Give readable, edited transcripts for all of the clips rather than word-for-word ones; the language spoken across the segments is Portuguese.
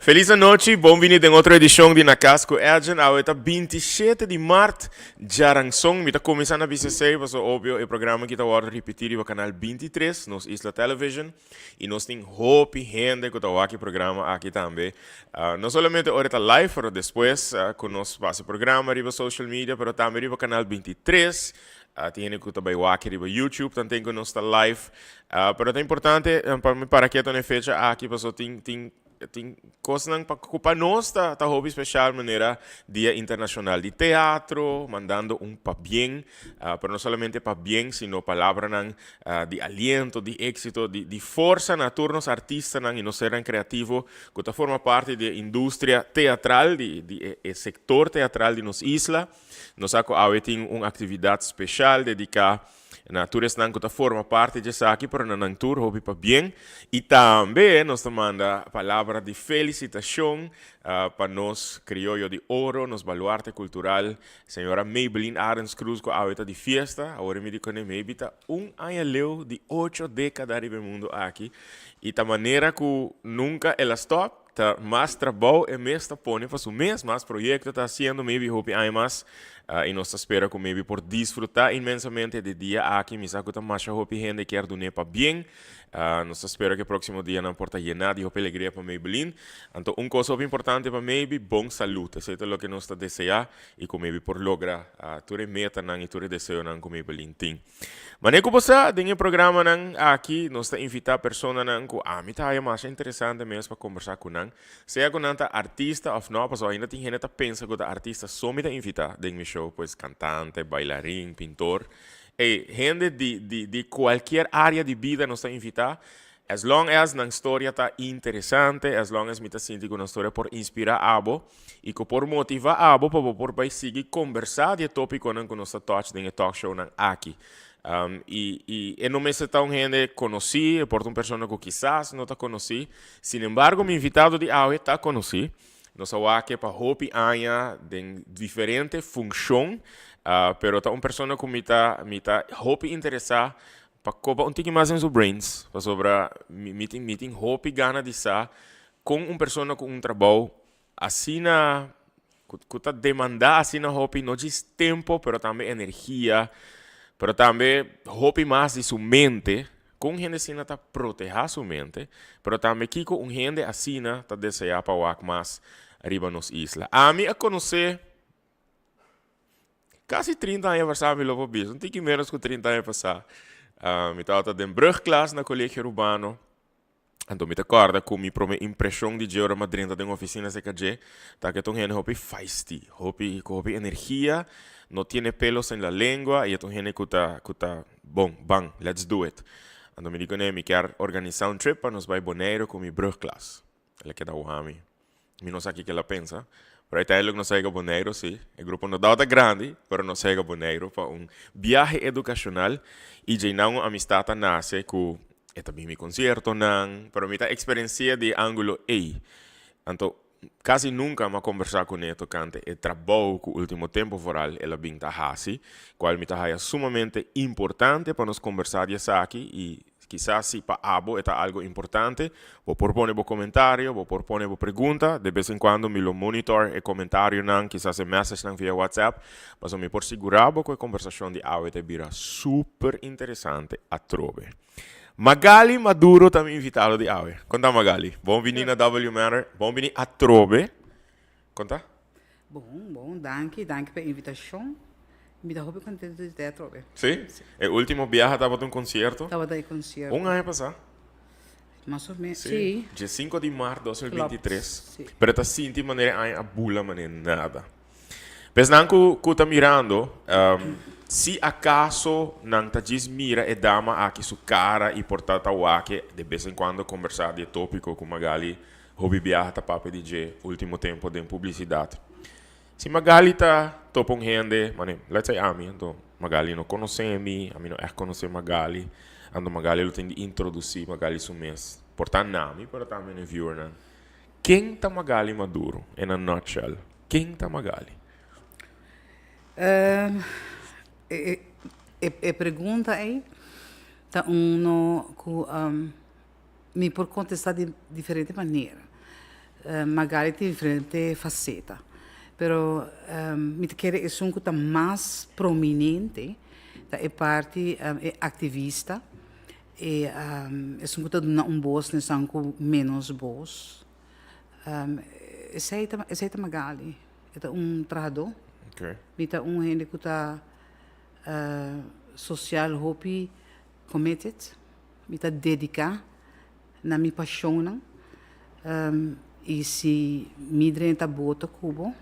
Feliz noite, bem-vindo em outra edição de Na Casco Ergen. Hoje é 27 de março, jarang song. Mita começando a BCC, mas óbvio, o programa que está a repetir no canal 23, nos Isla Television. E nós temos hope gente que está aqui programa aqui também. Não somente agora está live, mas depois, com nós passa o programa, riba social media, mas também riba canal 23. Tiene que também aqui riba YouTube, também que nós está live. Mas é importante, para que a fecha aqui, mas tem coisas para nós tá hobby especial maneira Dia Internacional de Teatro, mandando para bem, pero não somente para bem, sino palavra de aliento, de éxito, de força na turnos artistas e não serem criativos, que forma parte da indústria teatral, de sector teatral de nos isla. Nós temos uma atividade especial dedicada na tours não que forma parte disso aqui, para não tour hobby para bem. E também nós manda palavra de felicitação para nós crioulo de ouro, nos baluarte cultural, senhora Maybelline Arens Cruz, que a de festa, agora me digo que maybe tá ano de 8 décadas no mundo aqui. E da maneira que nunca ela stop, tá mais trabalho e mais tá põe para o mês, mais projeto tá sendo, maybe hobby aí mais. E nós espera que maybe por desfrutar imensamente de dia aqui, me saco mais hopi gente quer do nepa bem. Nós espera que o próximo dia não porta llenar de hopi alegria para Maybelline. Então, coisa importante para maybe bom saúde, isso é o que nós está desejar e que maybe por logra tua meta não e tua desejo não com Maybelline tem. Mas como você tem um programa não aqui, nós está invitar pessoa não que me tá mais interessante mesmo para conversar com não. Seja com não artista ou não, porque ainda tem gente que pensa que artista só me tá invitar de meu show, pues cantante, bailarín, pintor, e gente de qualquer área de vida nos está invitar, as long as na história está interessante, as long as me está sentindo que uma história por inspirar abo e que por motivar abo para por seguir conversar de tópico não que nós está touch de talk show não aqui. E não me se tão gente conheci, por uma pessoa que quizás não está conheci, sin embargo, meu invitado de hoje está conheci. Nós aqui para hopi anya de diferente função, pero tá uma pessoa que me tá hopi interessar para copa um pouquinho mais em seus brains, para sobre meeting hopi gana de sa com uma pessoa com um trabalho assim na que tá demandar assim na hopi não diz tempo, pero também energia, pero também hopi mais de sua mente. Com gente assim está proteger sua mente, pero também que com gente assim está desejar para o mais arriba nos isla. A mim a conhecer quase 30 anos passar me logo bis, não tem que menos que 30 anos passar. Me estava de brugklas na colégio urbano. Então me recorda que minha primeira impressão de Geora Madrid da oficina CKG, tá que ton gente hopi feisty, hopi energia, não tem pelos na língua e ton gente que tá bom, bang, let's do it. Então me digo me quer organizar um trip para nos vai Bonaire com minha brugklas. Ela quer dar o rami. Eu não sei o que ela pensa. Pero aí não sei que Bonaire, sim. O grupo não dá grande, mas não sei que Bonaire para viagem educacional e já não amistade nasce com também meu concerto não, pero minha experiência de ângulo A. Então quase nunca me conversar com ele tocante o trabalho que o último tempo foral ela bem tá hasi, qual me tá sumamente importante para nos conversar disso aqui e quizás si para abo é algo importante, vou propor um comentário, vou propor uma pergunta, de vez em quando me lo monitor e comentário não, quizás e message não via WhatsApp, mas eu me por segurar que a conversação de hoje te vira super interessante a trove. Magali Maduro também invitado de hoje. Conta Magali, bom vir na W Matter, bom vir a trove. Conta? Bom, danke pela invitação. Me dá roupa contente de teatro. Sim? O último viagem estava de um concerto? Estava daí concerto. Ano passado? Mais ou menos, sim. Dia 5 de março de 2023. Sim. Pero está assim de maneira a bula maneira nada. Pensando que está mirando, se acaso não está mira e dama aqui sua cara e portata aqui, de vez em quando conversar de tópico com Magali, hobby viaja tá papo de último tempo de publicidade. Se Magali tá topong gente, let's say mim, então Magali não conhece a mim não é conhecer Magali, então Magali eu tenho de introduzir Magali isso mês. Portanto, nome, para também o viewer, né? Quem tá Magali Maduro, in a nutshell? Quem tá Magali? A pergunta é, tá que me por contestar de diferente maneira. magari tem diferente faceta. Pero me quer é um que mais prominente, é parte é ativista, e é um que dá voz nesse com menos voz. Esse é Magali, é trado, Okay. é gente que está social, hobby, committed, está dedicar na minha paixão, e se midre está bota cubo,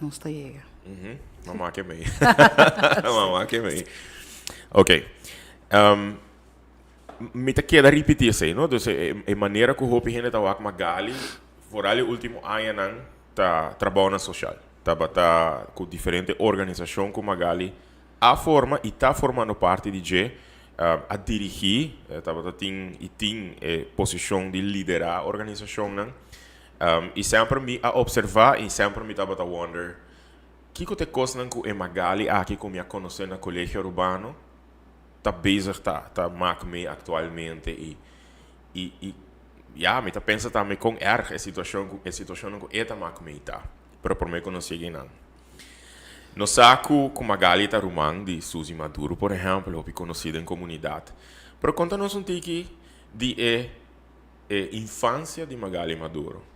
não está chega. Mamá que bem. Mamá que bem. Ok. Me tá queda repetir isso aí, não? Então, a maneira que o Hopi gente tá com Magali, por ali último ano não tá trabalhando social, tá com diferente organização com Magali, a forma e tá formando parte de G, a dirigir, tem posição de liderar a organização não? E sempre me a observar e sempre me tava a wonder que te costa com a Magali aqui com minha conhecer no colégio urbano tá bezig tá maak me atualmente e ja me tá pensa também com a situação com eta maak me tá para por me conhecer não no saco com Magali tá rumang de Suzy Maduro por exemplo ou conhecida em comunidade pero conta-nos tiki de infância de Magali Maduro.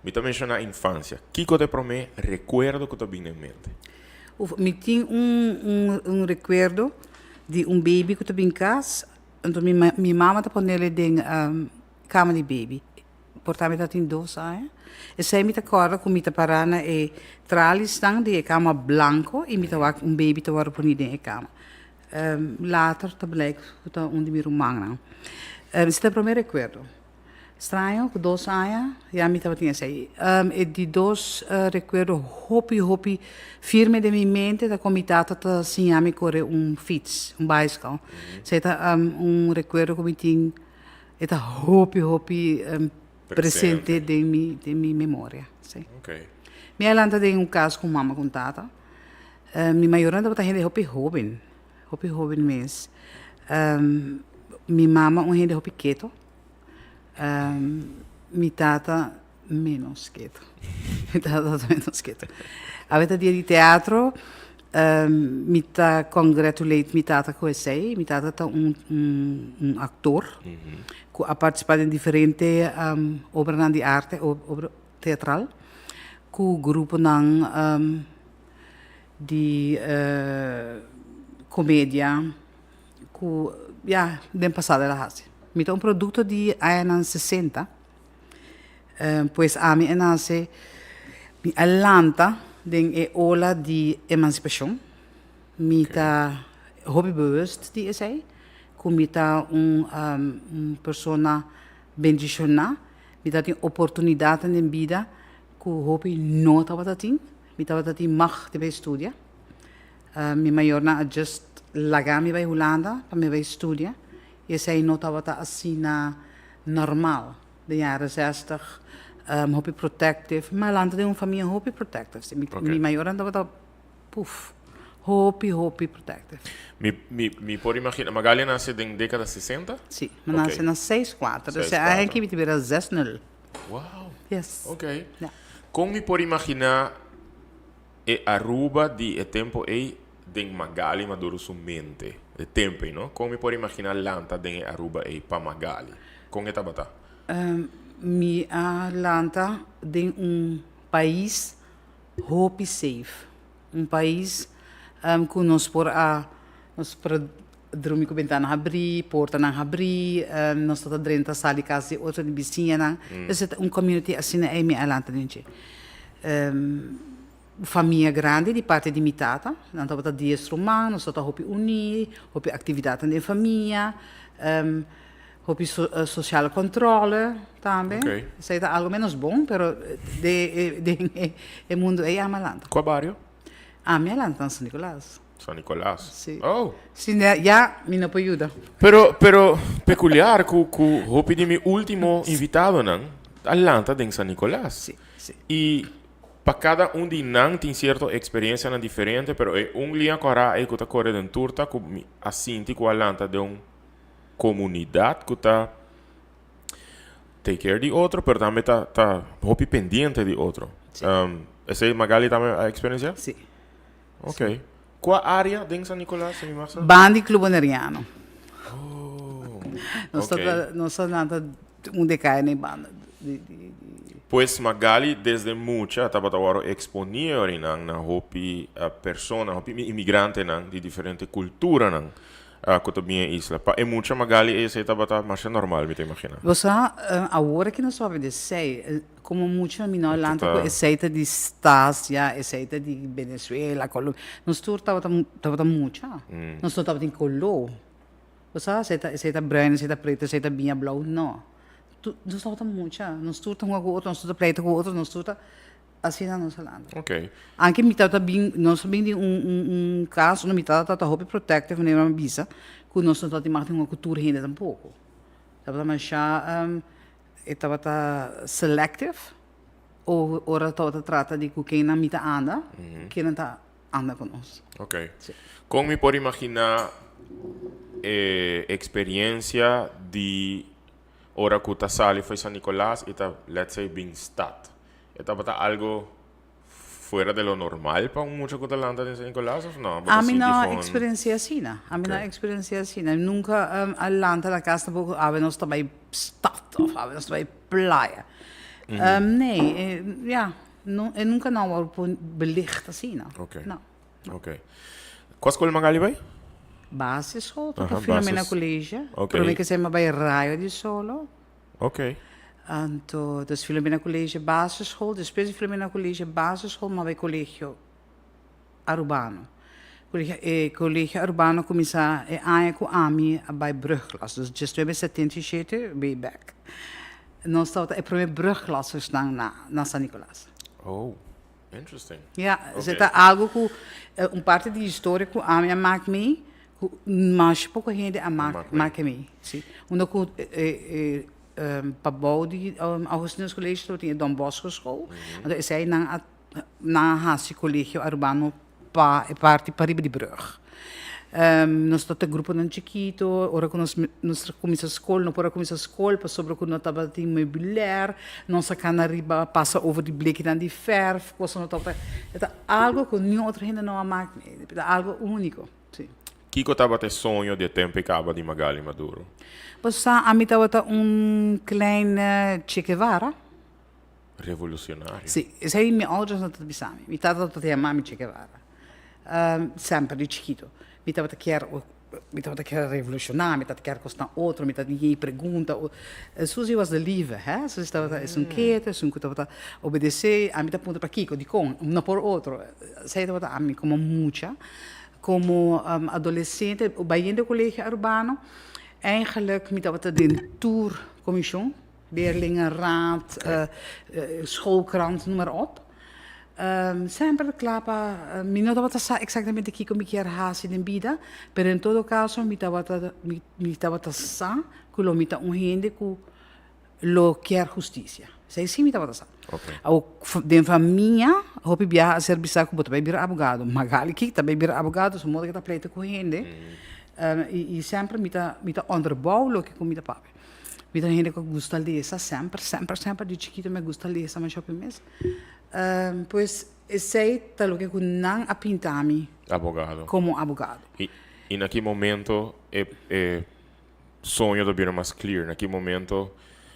Me também menciona a infância. Que te promete recuerdo que te vem em mente? Me tinha recuerdo de baby que eu em casa. Então, minha mãe está pondo ele em cama de baby. Portanto, eu tenho 2 anos. E se me acorda que me parana e tralis de cama branco e me baby te war pondo em cama. Later, te blijkt que onde me rumang. Esse é o primeiro recuerdo. Estranho, com 2 anos, já me estava tinha assim. E de 2 recuerdo, hopi, firme de minha mente, da comitata tá assim, a me correr fits, bicycle. Sei tá recuerdo que me tinha, tá hopi, presente de minha memória. Sei. Ok. Minha lanta tem caso com mama com tata. Minha maioria estava gente hopi jovem mesmo. Minha mama gente hopi quieto. Mi tata menos quieto. Avete dia di teatro, mi ta congratulate mi tata com sei, mi tata tá actor, que ha participato in differenti opere di arte, opera teatral, com grupo di comédia, com den passada la hasi. Met een produto di anni 60, pues a mi nasce mi Atlanta den ola di emancipação, mi ta hobbybewust die is hij, mi ta persona bendicionada, mi ta die opportunidade in vida, ku hobby no ta watatin, mi ta watatin mag te bij studia, mi majorna just lagami bij Holanda, pa mi bij studia. Je zei nota assim normal, de jaren 60, hobby protective, maar land de família hobby protective. Mi maior anda wat hobby protective. Mi pode imaginar, Magali nasce na década 60? Sim, mas nasce na 64, dus eigenlijk heb je weer 6-0. Wow. Yes. Ok. Ja. Como me pode imaginar Aruba de tempo de Magali Maduro su mente? De tempo, não? Como me pode imaginar Lanta de Aruba para Magali? Como é que tá? Mi Lanta de país hope safe, país que nós dormir com ventana abrir, porta não abrir, nós estamos dentro da sala de casa outra de vizinha, é community assim é mi Lanta gente. Família grande di parte di mia tata, non stava di strumento, non stava hopi uni, hopi attività in famiglia, hopi sociale controllo também. Okay. Sei algo menos bom, pero de mundo é amalanta. Qual bairro? A minha lanta São Nicolás. San Nicolás. Sim. Oh. Sim, já me não pode ajudar. Pero peculiar que hopi de mi último invitado não, Atlanta de San Nicolás. Sim, sim. E para cada de nós tem certa experiência diferente, pero é linha corra que está correndo em turta com assim que Atlanta de comunidade que está take care di outro, pero também tá hopi pendiente di outro. Essa aí Magali também a experiência? Sì. Ok. Qual área de San Nicolás, se mi massa? Bandi Club Oneriano. Oh, Non sto andando un decai nei band. Pues Magali desde mucha tabatawaro exponía na hopi persona, hopi imigrante nang di differente cultura nang kutabinha isla. Pa e mucha Magali esse tabata mas normal, me te imagina. Você agora que nós sabemos de sei, como muita minolanda Tota- com receita de Estácia, receita de Venezuela, Colômbia. Nós tava muita. Nós tava em Colô. Você receita branca, receita preta, receita binha blauw, não. Nós tava muita. Nós turta com outro, nós turta pleita com outro, nós turta assim na nossa landa. Ok. Anche mi tata bem, nós bem de um caso, no mi tata hope protective, nem uma bisa, que nós tata de marketing uma cultura ainda tampouco. Tava mas já estava selective ou ora tava trata de quem na mita anda, quem não tá anda conosco. Ok. Sì. Como me pode imaginar experiência de ora que tá sali foi San Nicolás e tá, let's say, being stat. Eta bata algo fuera de lo normal para un mucho que tá landa de San Nicolás ou não? A mim não experiência assim, a mim não Ok. experiência assim. Nunca a landa na casa pouco, a nós também stad of a nós também praia. Nee, ja, eu nunca não op belicht assim, não. Ok. Não. Ok. Qual escola Magali vai? Basisschool, tot Aha, de filomena basis. college. Ok. Prima che siamo bij Raio di Solo. Ok. Anto, dus Filomena College basisschool, depois de Filomena College basisschool, maar bij Collegio Urbano. Collegio Urbano comincia a com AMI bij brugklas. Dus just we hebben 77 way back. Nós estava a primeira brugklas staan na San Nicolás. Oh, interesting. Ja, Ok. zit algo com parte de história com a minha maak mee, mas pouco gente a maak mee. Sim. Omdat ik pabouw die Augustinus College tot in Don Bosco school. En is hij na Hasi Collegio Urbano parte para de brug. Nós estamos grupo no Chiquito, ora que nós começa a escola, não para começar a escola, para sobre que nós estava de mobiliar, nossa cana riba passa over die blikken dan die verf, coisa não estava, é algo que nenhum outro ainda não ama, é algo único, sim. Kiko tava te sonho de tempo e caba de Magali Maduro. Você a mim estava klein Che Guevara, Revolucionário. sim, esse aí minha ouders não estava pensando, minha tata estava a mami Che Guevara, sempre de Chiquito. Mi estava a querer revolucionar, mi estava a querer costar outro, mi estava ninguém pergunta. Suzy was de lieve, hè? Suzy estava quieta, Suzy estava a obedecer, a mim estava ponto para Kiko, de com, não por outro. Zij estava a mim como mucha, como adolescente, bij de collega Urbano. Eigenlijk, mi estava de tourcommission, leerlingenraad, schoolkrant, noem maar op. Sempre clapa, mi no estava exatamente aqui como que era hasi de vida, pero em todo caso mi estava sa, que lo mita gente que lo quer justiça. Sei sim mi estava sa. Ok. Au de família, hopi bia a serviçar com botar vir advogado, magali que também vir advogado, so modo que tá pleita com gente. E sempre mi tá onderbouw lo que com mi tá papi. Mi tá gente que gosta de essa sempre de chiquito me gusta de essa mas shopping mes. Pois sei lo que não a pintami Abogado. como advogado. E naquele momento sonho de mais clear. Naquele momento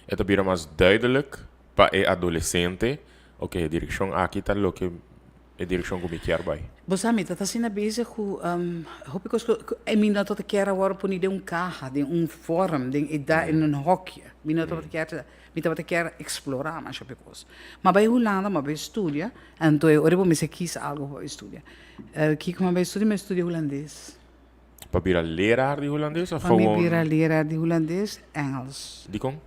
é de mais duidelijk para o adolescente. Ok, a direção aqui está lo que a direção que me quer vai. Você me está sendo bezig com eu me não tô quer agora por de carro, de fórum, de idade em hokje. Me não tô quer explorar mais sobre coisas. Mas bij Holanda, mas bij studia, então eu vou me quis algo para estudar. Kijk, maar bij studie holandês. Para virar leraar de holandês ou Para mim gewoon... virar leraar de holandês, Engels. Die kom?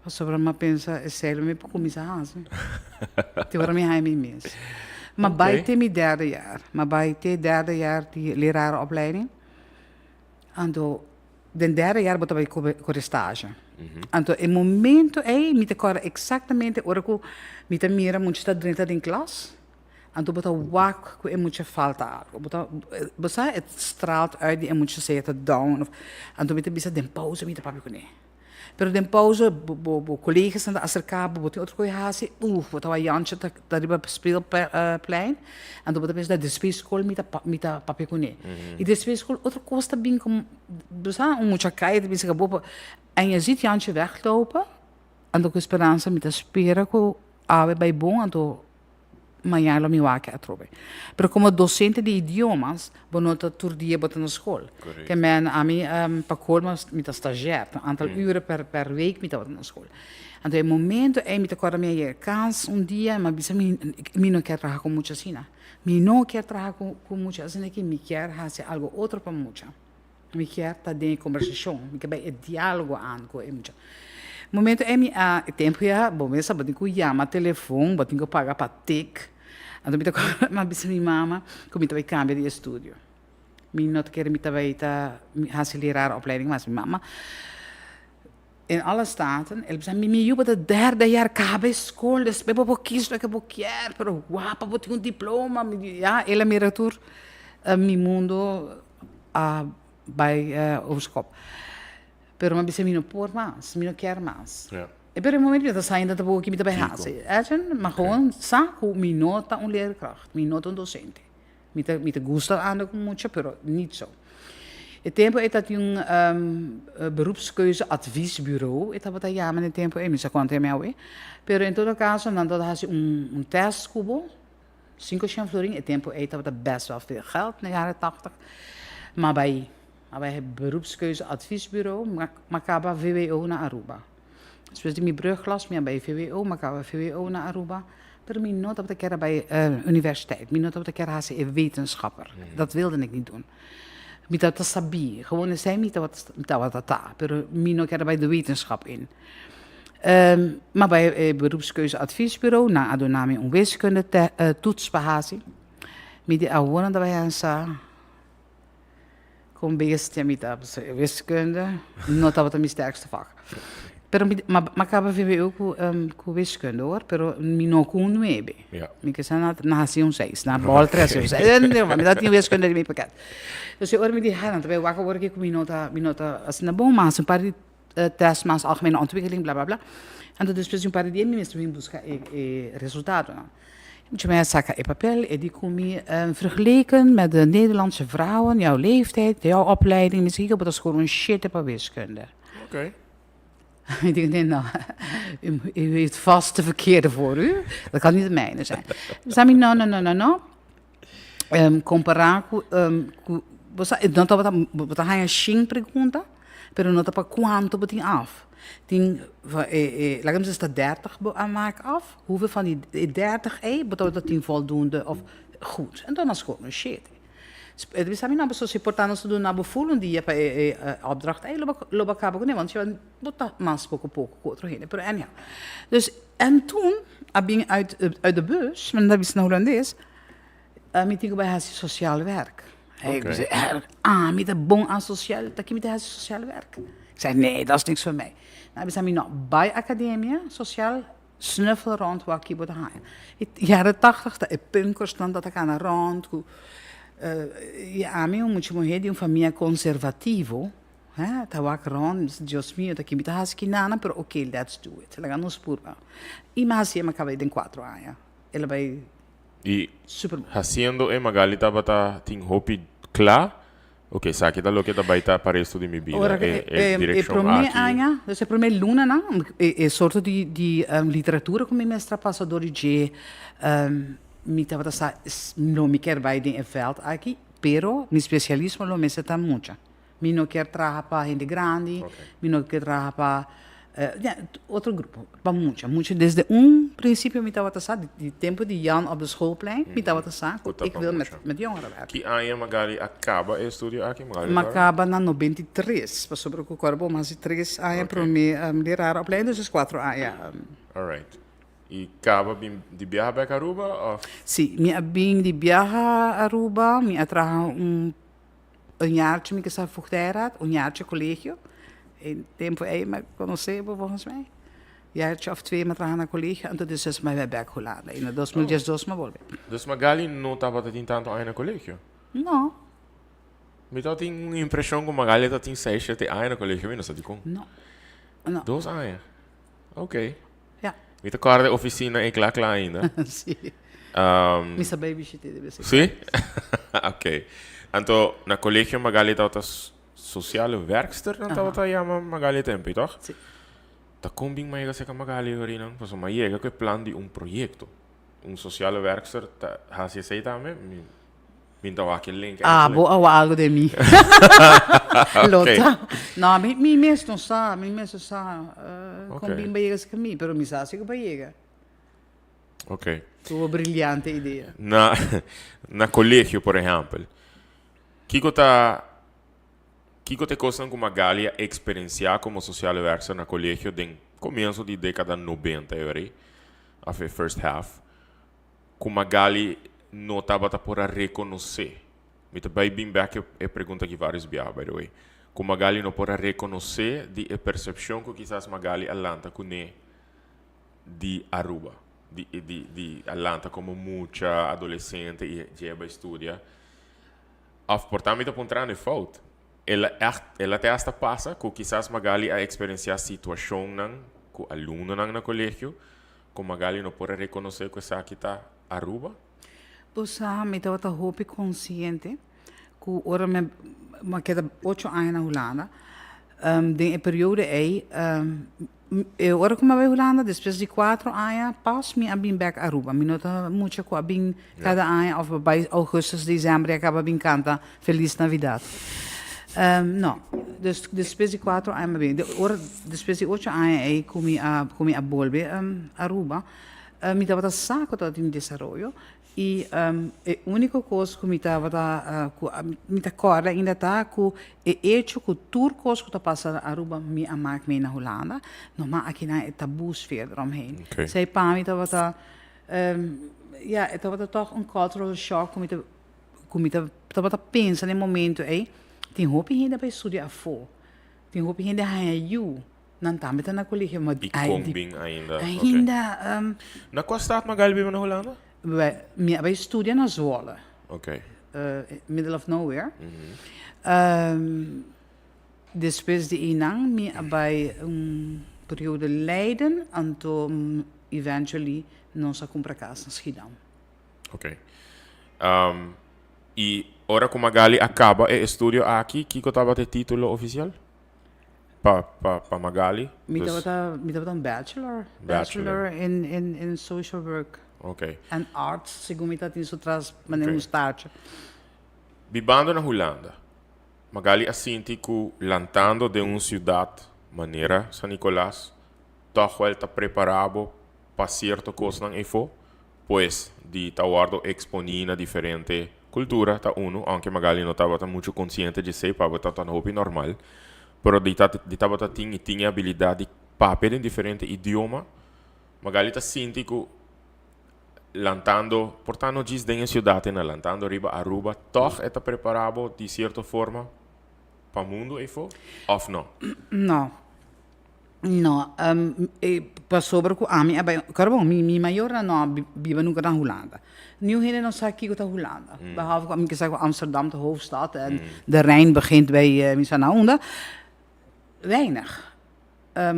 Sobre uma pensa, é sério, me começar a fazer. Te vou me hair mesmo. Maar Ok. bij te mijn derde jaar die lerarenopleiding. En de derde jaar moet ik voor de stage. En in het momento me te corre exatamente ora que me te mira muito está dentro da classe. En toen moet wak que é muito falta algo. Você het straalt uit die moet je zeggen down of en toen met de bisa den pauze met de papi com Pero den pauze, collega's aan de acercabo, botem outra coisa assim, botava Jantje da riba speelplein, en dan botem da despeeschool mita papecune. E despeeschool, outra coisa também como, muita caia, também se acabou, en je ziet Jantje weglopen, en dan com esperança mita espera que ave bij bom, en dan manhã ela me waque a trobe. Pero como docente de idiomas, bonota tur dia bota na school. Que men a mim para colmas met een stagiair, een aantal uren per week met dat na school. En op het momento met de cora minha kans dia, mas bisa mi não quer trabalhar com muita sina. Mi não quer trabalhar com muita sina que me quer fazer algo outro para muita. Me quer tá de conversação, me quer bem diálogo aan com muita. Momento tempo já, bom, eu sabia que chama telefone, botinho que pagar para tic. Então me toca, mas bisa minha mama, como me cambia de estúdio. Me não quer me também acelerar a opleiding, mas minha mama in alle staten, ele precisa me juba de derde jaar KB school, dus bebo bo kies dat ik bo kier, pero guapa bo tinha diploma, ja, ele me retur mi mundo bij overschop. Pero ma bisa mi no por mas, mi no quer mas. Ja. E per il momento dat zijn dat de boekje met bij hazen, maar gewoon sa hoe mi nota een leerkracht, mi nota een docente. Mi te gusta aan mucho, pero niet zo. Het tempo is dat een beroepskeuze adviesbureau, het dat ja, maar het tempo is, mis quanto é meu, pero in todo caso, dan dat has een test cubo, 500 florin, het tempo is dat best wel veel geld in de jaren 80, maar bij het beroepskeuze adviesbureau, makaba VWO naar Aruba. Dus die brugglas, maar bij VWO, makaba VWO naar Aruba. Maar mi not op de keer bij universiteit, mi not op de keer haast een wetenschapper. Dat wilde ik niet doen. Mi dat sabie, gewoon zei mi dat, pero mi no keer bij de wetenschap in. Maar bij het beroepskeuzeadviesbureau, na adonami een wiskunde toets behasi. Mi die ahoren dat wij aan sa, kom beestje met wiskunde, not dat mijn sterkste vak. Pero ma acaba VWO com wiskunde hoor, pero mi no com 9. Ja. Mi que sana nasci un 6, na bol 3 un 6. Ma mi dati wiskunde di mi pakket. Dus ora mi di haran, terwijl wakker word ik mi nota as na bom mas een paar test mas algemene ontwikkeling bla bla bla. En dat is dus een paar die mi mesmo in busca resultaten. Moet je mij zakken in papel en die kom je vergeleken met de Nederlandse vrouwen, jouw leeftijd, jouw opleiding, misschien op dat school een shit op wiskunde. Oké. Ik denk, nee, nou, u heeft vast de verkeerde voor u. Dat kan niet de mijne zijn. Dus dan no. Comparar com... Não estava a xing pergunta, pero não estava quanto beting af. Laat hem eens 30 maak af. Hoeveel van die 30 betekent dat 10 voldoende of goed. En dan is het gewoon een shit. We zijn niet zo important te doen naar bevoelen die je bij opdracht lopen kan, want je moet dat mas poco terugheen. Dus en toen ben ik uit de bus, want dat is nou Hollandees, met ik bij het sociaal werk. Ik zei, met een bon aan sociaal, dat je met het sociaal werk. Ik zei, nee, dat is niks voor mij. Nou, we zijn nu nog bij academie, sociaal, snuffel rond wat ik moet gaan. In de jaren 80, de punkers dan dat ik aan de rond. A mim muito morrer de família conservativo, tá rond, Deus mío, tá aqui me tá hasquinana, pero ok, let's do it. Ela ganhou spurba. E mas assim, mas acabei em 4 anos. Ela vai super. Haciendo Magali tava ting hopi klar. Ok, sa kita lo kita baita para isso de mi vida. Ora, Direção aqui. Dus é primeiro luna, não? É sorte de literatura como mestra passador de mi estava não me quer vai em veld aqui, pero mi especialismo lo me está muito. Mi não quer trabalhar para gente grande, mi não quer trabalhar para outro grupo, para muito. Desde princípio me estava de tempo de Jan op de schoolplein, me estava ik wil met jongeren werken. Que ano Magali acaba o estudo aqui, Magali? Acaba na 93, passou por o corpo, mas 3 anos para me leraar opleiding, dus 4 anos. Alright. E acaba de viajar para Aruba? Sim, minha bem de viajar a Aruba, minha trabalha jaartje, minha que voegdijraad, jaartje collegio. In tempo 1, maar conhecer volgens mij. Jaartje of 2 met trabalhar na collegio, en toen is dus mijn werk geladen. In 2012 me volví. Dus Magali não estava tendo tanto aí no colégio? Não. Me dá uma impressão que Magali está tendo 6, 7 anos no colégio, não sei como. Não. No. 2 anos. Ok. Ja. Mita corda oficina e claro ainda. Sim. Um, Misa babysitter deve ser. Sim? Ok. Então, na colégio Magali tá sociale werkster, dan tá outra chama Magali tempo, toch? Sim. Tá combing mais que seca Magali agora não, mas mas chega que plan de projeto. Sociale werkster, tá, has je sei também? Minta wa aquele link. Ah, boa algo de mim. Lota. No, mi mes non sa, Ok. com bem com mim, pero mi sa que chega. Ok. Tua brilhante ideia. Na colégio, por exemplo, Kiko te costan com Magali a experienciar como social worker na colégio den começo de década 90, a first half, com Magali não estava por a reconhecer. Me também bem back é pergunta que vários biar, by the way. Com Magali não por a reconhecer de a percepção que quizás Magali alanta com de Aruba, de alanta como muita adolescente e já estudia. Of portamento pontrando fout. Ela até hasta passa que quizás Magali a experienciar situação nang com aluno nang na colégio, com Magali não pode reconhecer que essa aqui tá Aruba. Você me estava hopi consciente que ora me queda 8 anos na Holanda. De periode aí, ora como vai Holanda, depois de 4 anos, pas me abim back Aruba. Me nota muito que abim cada ano, ou bij augustus, dezembro, acaba bem canta Feliz Navidad. Não, depois de 4 anos, bem, depois de 8 anos aí, comi a volve Aruba, me estava saco todo em desenvolvimento. E a única coisa que me acorda ainda está que o hecho que tudo coisa que está passando a Aruba me amak me na Holanda, não mas aqui na taboesfeer eromheen. Okay. Zij pa me estava ja, het was toch een cultural shock como estava pensando no momento aí, tem roupa ainda para estudar fora, tem roupa ainda aí não tá me na colégio mas E combing ainda. ainda Na qual staat Magali vive na Holanda? Wij studeren naar Zwolle. Ok. Middle of nowhere. Depois de inang, mi bij een periode Leiden, en toen eventually nós comprar casa em Schiedam. Ok. E ora que Magali acaba o estudo aqui, que estava o título oficial? Pa Magali? Mi dat een bachelor in social work. Ok. En arts, segundo dat in outras maneiras tarde. Vivendo na Holanda, Magali assinti que lantando de uma cidade maneira San Nicolás, toch wel está preparado para certa coisa não efo, pois de tawardo exponia na diferente cultura ta uno, anche Magali não estava muito consciente de ser para estar tão hobby normal, pero de estava tinha habilidade para em diferente idioma, Magali está sinti que lantando, portanto, diz dentro da cidade, lantando riba Aruba, toch está preparado de certa forma para o mundo, ou não? Não. Não. Para sobre que a minha, claro, minha maior não vive nunca na Holanda. Nu helemaal nog zag ik uit Holanda. Behalve ik zeg Amsterdam, de hoofdstad, en de Rijn begint bij Misanaunda. Weinig.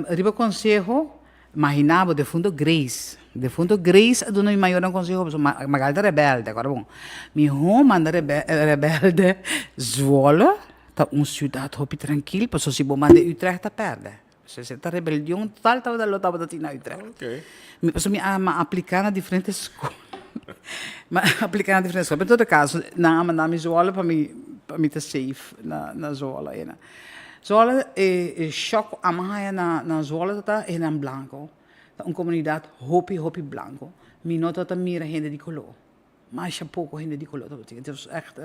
Riba consejo, imaginava de fundo Grace. De fundo Grace, do meu maior consejo, magari da rebelde, agora bom. Mi home anda rebelde, Zwolle, tá cidade hopi tranquilo, para se bom mande Utrecht a perde. Se está rebelião total, tá da lota para na Utrecht. Ok. Mi posso me aplicar na diferentes escolas. Aplicar na diferentes escolas. Em todo caso, na minha Zwolle para mim tá safe na Zwolle, né? Zwolle é choque amaya na Zwolle tá é na branco. Uma comunidade hopi branco. Mi nota tá mira gente de color. Mas é pouco gente de color. Het is echt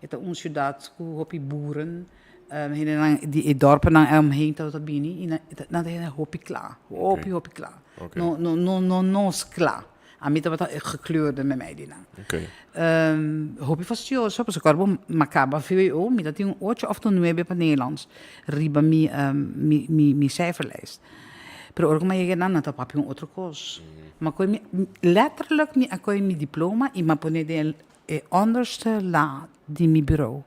het een cidade com hopi boeren. Die dorpen omheen tot bini. Dat is hopi klaar. Hopi klaar. No klaar. A mim estava gekleurde met mij die naam. Hopi fastioso, porque corbo macaba VWO, mi dat een 8 of 9 para Nederlands. Riba mi cijferlijst. Pero orgo maar je dan dat papi een andere koos. Maar kon letterlijk mi akoi mi diploma en ma pone de onderste la di mi bureau.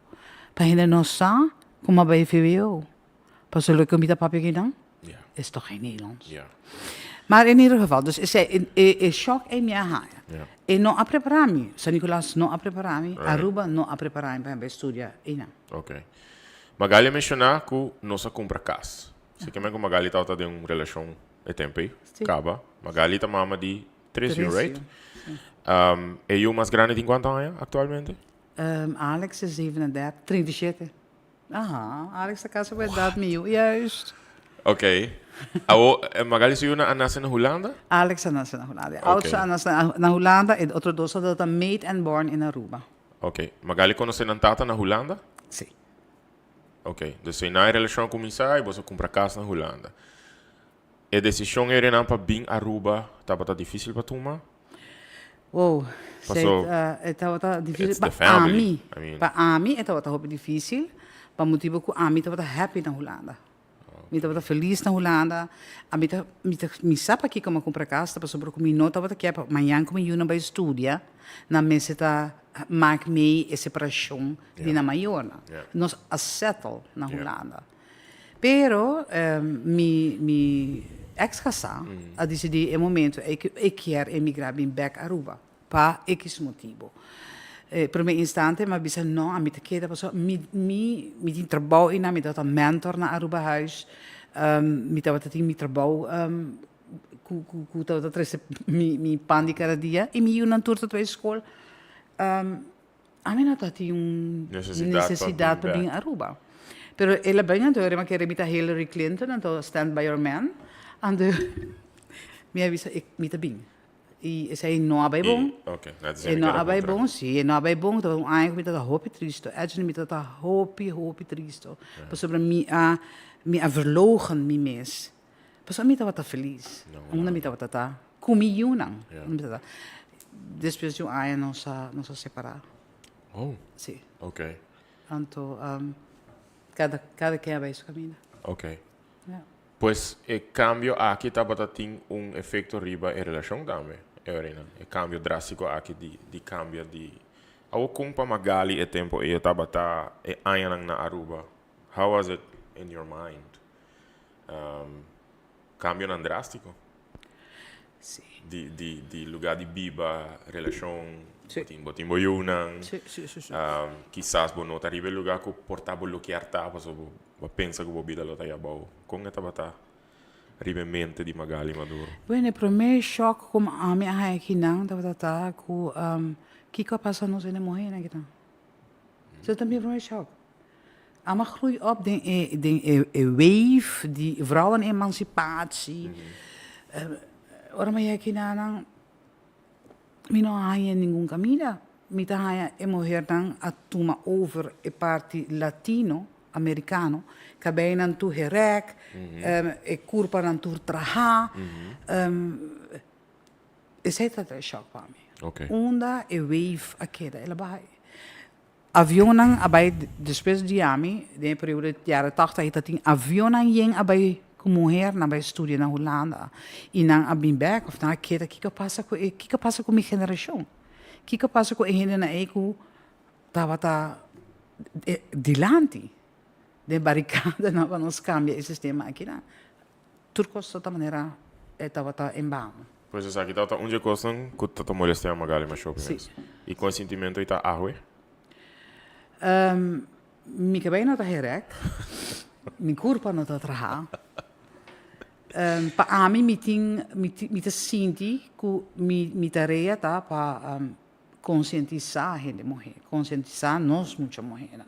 Pa hende no sa, kom maar bij VWO. Pas leuk om dat papi gedaan? Ja. is toch geen Nederlands. Ja. Maar in ieder geval, dus is shock e minha raia. Ja. E não a preparar-me. San Nicolás não a preparar-me. Right. Aruba não a preparar-me para estudar. E não. Ok. Magali mencionar que nossa compra casa. Se que que Magali tá de uma relação e tempo aí, Sim. acaba. Magali tá mama de 3 Três anos, right? anos. E eu mais grande de quanto anos atualmente? Alex is 37, 37. Aha, Alex, a casa vai dar mil. Juist. Ok. Magali se una nasce na Holanda? Alex nasce na Holanda. Oudste nasce na Holanda e outro dois dat made and born in Aruba. Ok. Magali conhece a tata na Holanda? Sim. Ok. Dus se na relação começar e você compra casa na Holanda. E decisão era não para vir Aruba, tá difícil para tomar? Wow. Passou. Estava difícil It's the para family. Ami. I mean- Para Ami estava difícil. Para motivo que Ami estava happy na Holanda. Mi estava feliz na Holanda. Ami mi sabe aqui como comprar casa, para sobre que mi não estava aqui para amanhã como eu não vai estudar, na mesa tá maak mee a separação de na maior. Yeah. Nós a settle na Yeah. Holanda. Pero mi ex-casal a decidir em momento ik quero emigrar bem back a Aruba para X motivo. Primeiro instante, mas bisa não, a mim te queda, me tem trabalho e me dá mentor na Aruba House, me dá me trabalho, ku tava trece mi pandi cada dia e me na tour da escola. A mim não tem necessidade para vir a Aruba. Pero ela bem então era que era mita Hillary Clinton então Stand by Your Man, ando me avisa me tá bem. E sei não abai bom. Ok. E não abai bom, sim, e não abai bom, então ai me tá hope triste. Edge me tá hope triste. Pas sobre me verlogen me mes. Pas me tá feliz. Não me tá comi yunang. Depois de ai não sa separar. Oh, Sim. ok. Então cada quem vai seu caminho. Ok. Yeah. Pues el cambio aquí tem efeito riba em relação também. O cambio drástico aqui de cambio de... Ao compa Magali e tempo e tabata e ayanang na Aruba. How was it in your mind? Cambio nan drástico? Sim. De lugar de biba, relação, Sim. botim boyunang. Sim. Quizás bo nota ribe lugar que portabo bloquear tapa, so bo pensa que bo vida lo taia bau. Kung tabata ribe mente di Magali Maduro. Bueno, o primeiro choque como a minha aqui não, tá com que passa nos in morrer né então. Isso também é o primeiro choque. A maar groei op de wave die vrouwenemancipatie. Ora maar aqui não mi não há nenhum caminho. Mi tá há morrer dan a toma over e parte latino americano que bem não tu herek e curpa não tu traha esse é o choque para mim. Ok. Onda e wave aquela ela vai avião não abai depois de ami de período de jaren 80 het dat avião não yen abai como mulher na vai estudar na Holanda e não abim back of na aquela que passa com minha geração que passa com a gente na eco tava dilante de barricada não para nos cambiar esse sistema aqui na turcos de outra maneira estava em bom. Pois é, aqui tá onde costam que tá molestar a Magali mas shopping. Sim. E consentimento está arroe. Mi cabelo não está herek, mi corpo não está traha. Pa ami mi te senti que mi tarefa tá para conscientizar a gente mulher, conscientizar nós muita mulher,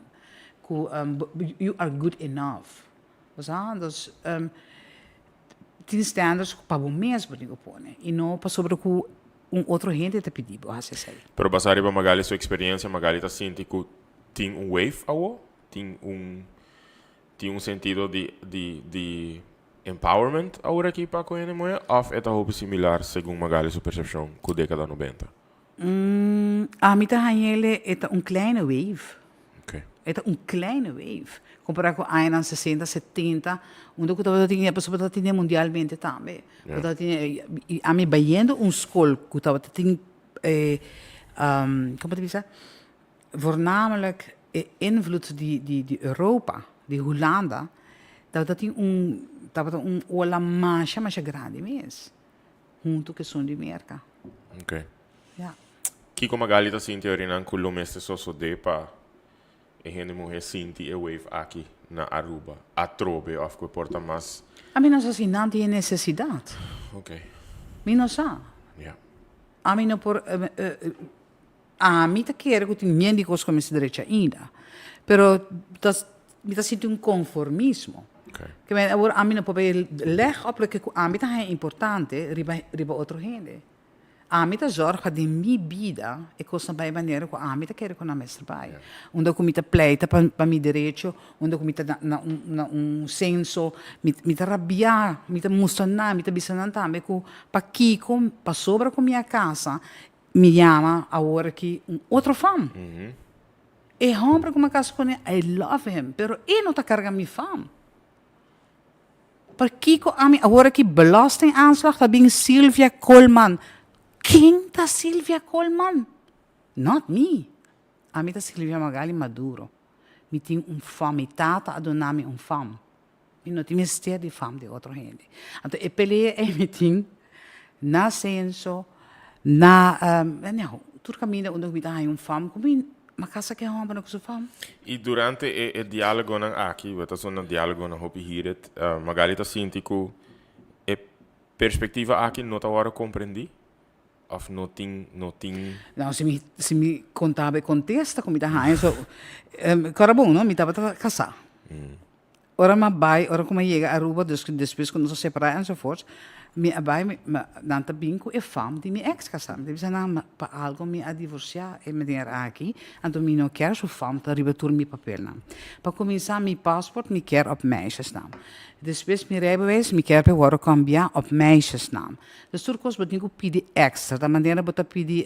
que you are good enough. Dus tem standards para o mesmo digo pone e não para sobre que outro gente te pedir, você sei. Pero passar para Magali sua experiência, Magali tá sente que tem wave awo, tem sentido de empowerment agora aqui para com ele mulher, of é algo similar segundo Magali sua percepção com a década 90. A mim tá ele é kleine wave. Ok. É kleine wave. Comparado com a anos 60, 70, onde eu estava tinha pessoas que tinha mundialmente também. Eu tinha a mim baiando school que estava tinha como te dizer, voornamelijk invloed die Europa, die Hollanda, Tava ola mancha grande mesmo. Junto que são de merca. Ok. Yeah. Kiko magali ta sinti orinan kullo meste so de pa e gente mulher sinti e wave aqui na Aruba. A trobe of que porta mas. A mim não só assim, não tem necessidade. Ok. Mim não só. Yeah. A mim não por... a mim tá quero que tem niente coisa como esse direito ainda. Pero me tá sentindo um conformismo. Ok. Que a mim não pode leg op que a mim tá é importante riba outro gente. A mim tá zorga de minha vida e coisa by maneira que a mim tá quero com a mestra pai. Onde eu comita pleita para mi direito, onde eu comita na senso, me tá rabia, me tá mostrar, me tá bisanan também que para Kiko, para sobra com minha casa, me chama a hora que outro fam. E homem com uma casa com ele, I love him, pero ele não tá carregando minha fam. Para Kiko, a hora que belastingaanslag, tá bem Sylvia Coleman. Quem tá Sylvia Coleman? Not me. A mim tá Sylvia Magali Maduro. Me tem fam, me tata a donar-me fam. E não tem mistério de fam de outro gente. Então, eu peleia e me tem na senso, não, tudo caminho onde eu me dá fam, como uma casa que é uma para que fam. E durante o diálogo aqui, eu tô no diálogo na hopi hier, magali ta sinti que a perspectiva aqui não tá hora compreendi. Of nothing. Não, se me contava e contesta, como está aí, cara bom, não? Me estava a casar. Ora, mas vai, ora como chega a Aruba, depois quando se separar e so forth, me vai, nanta binco e fam de minha ex-casar. Deve ser para algo me a divorciar e me der aqui, então me não quer so fam para rebatur meu papel não. Para começar, meu paspoort me quer op meisjesnaam. Depois, meu rijbewijs me quer para cambiar op meisjesnaam. Dus turcos betekent ook pidi extra, da maneira bota pidi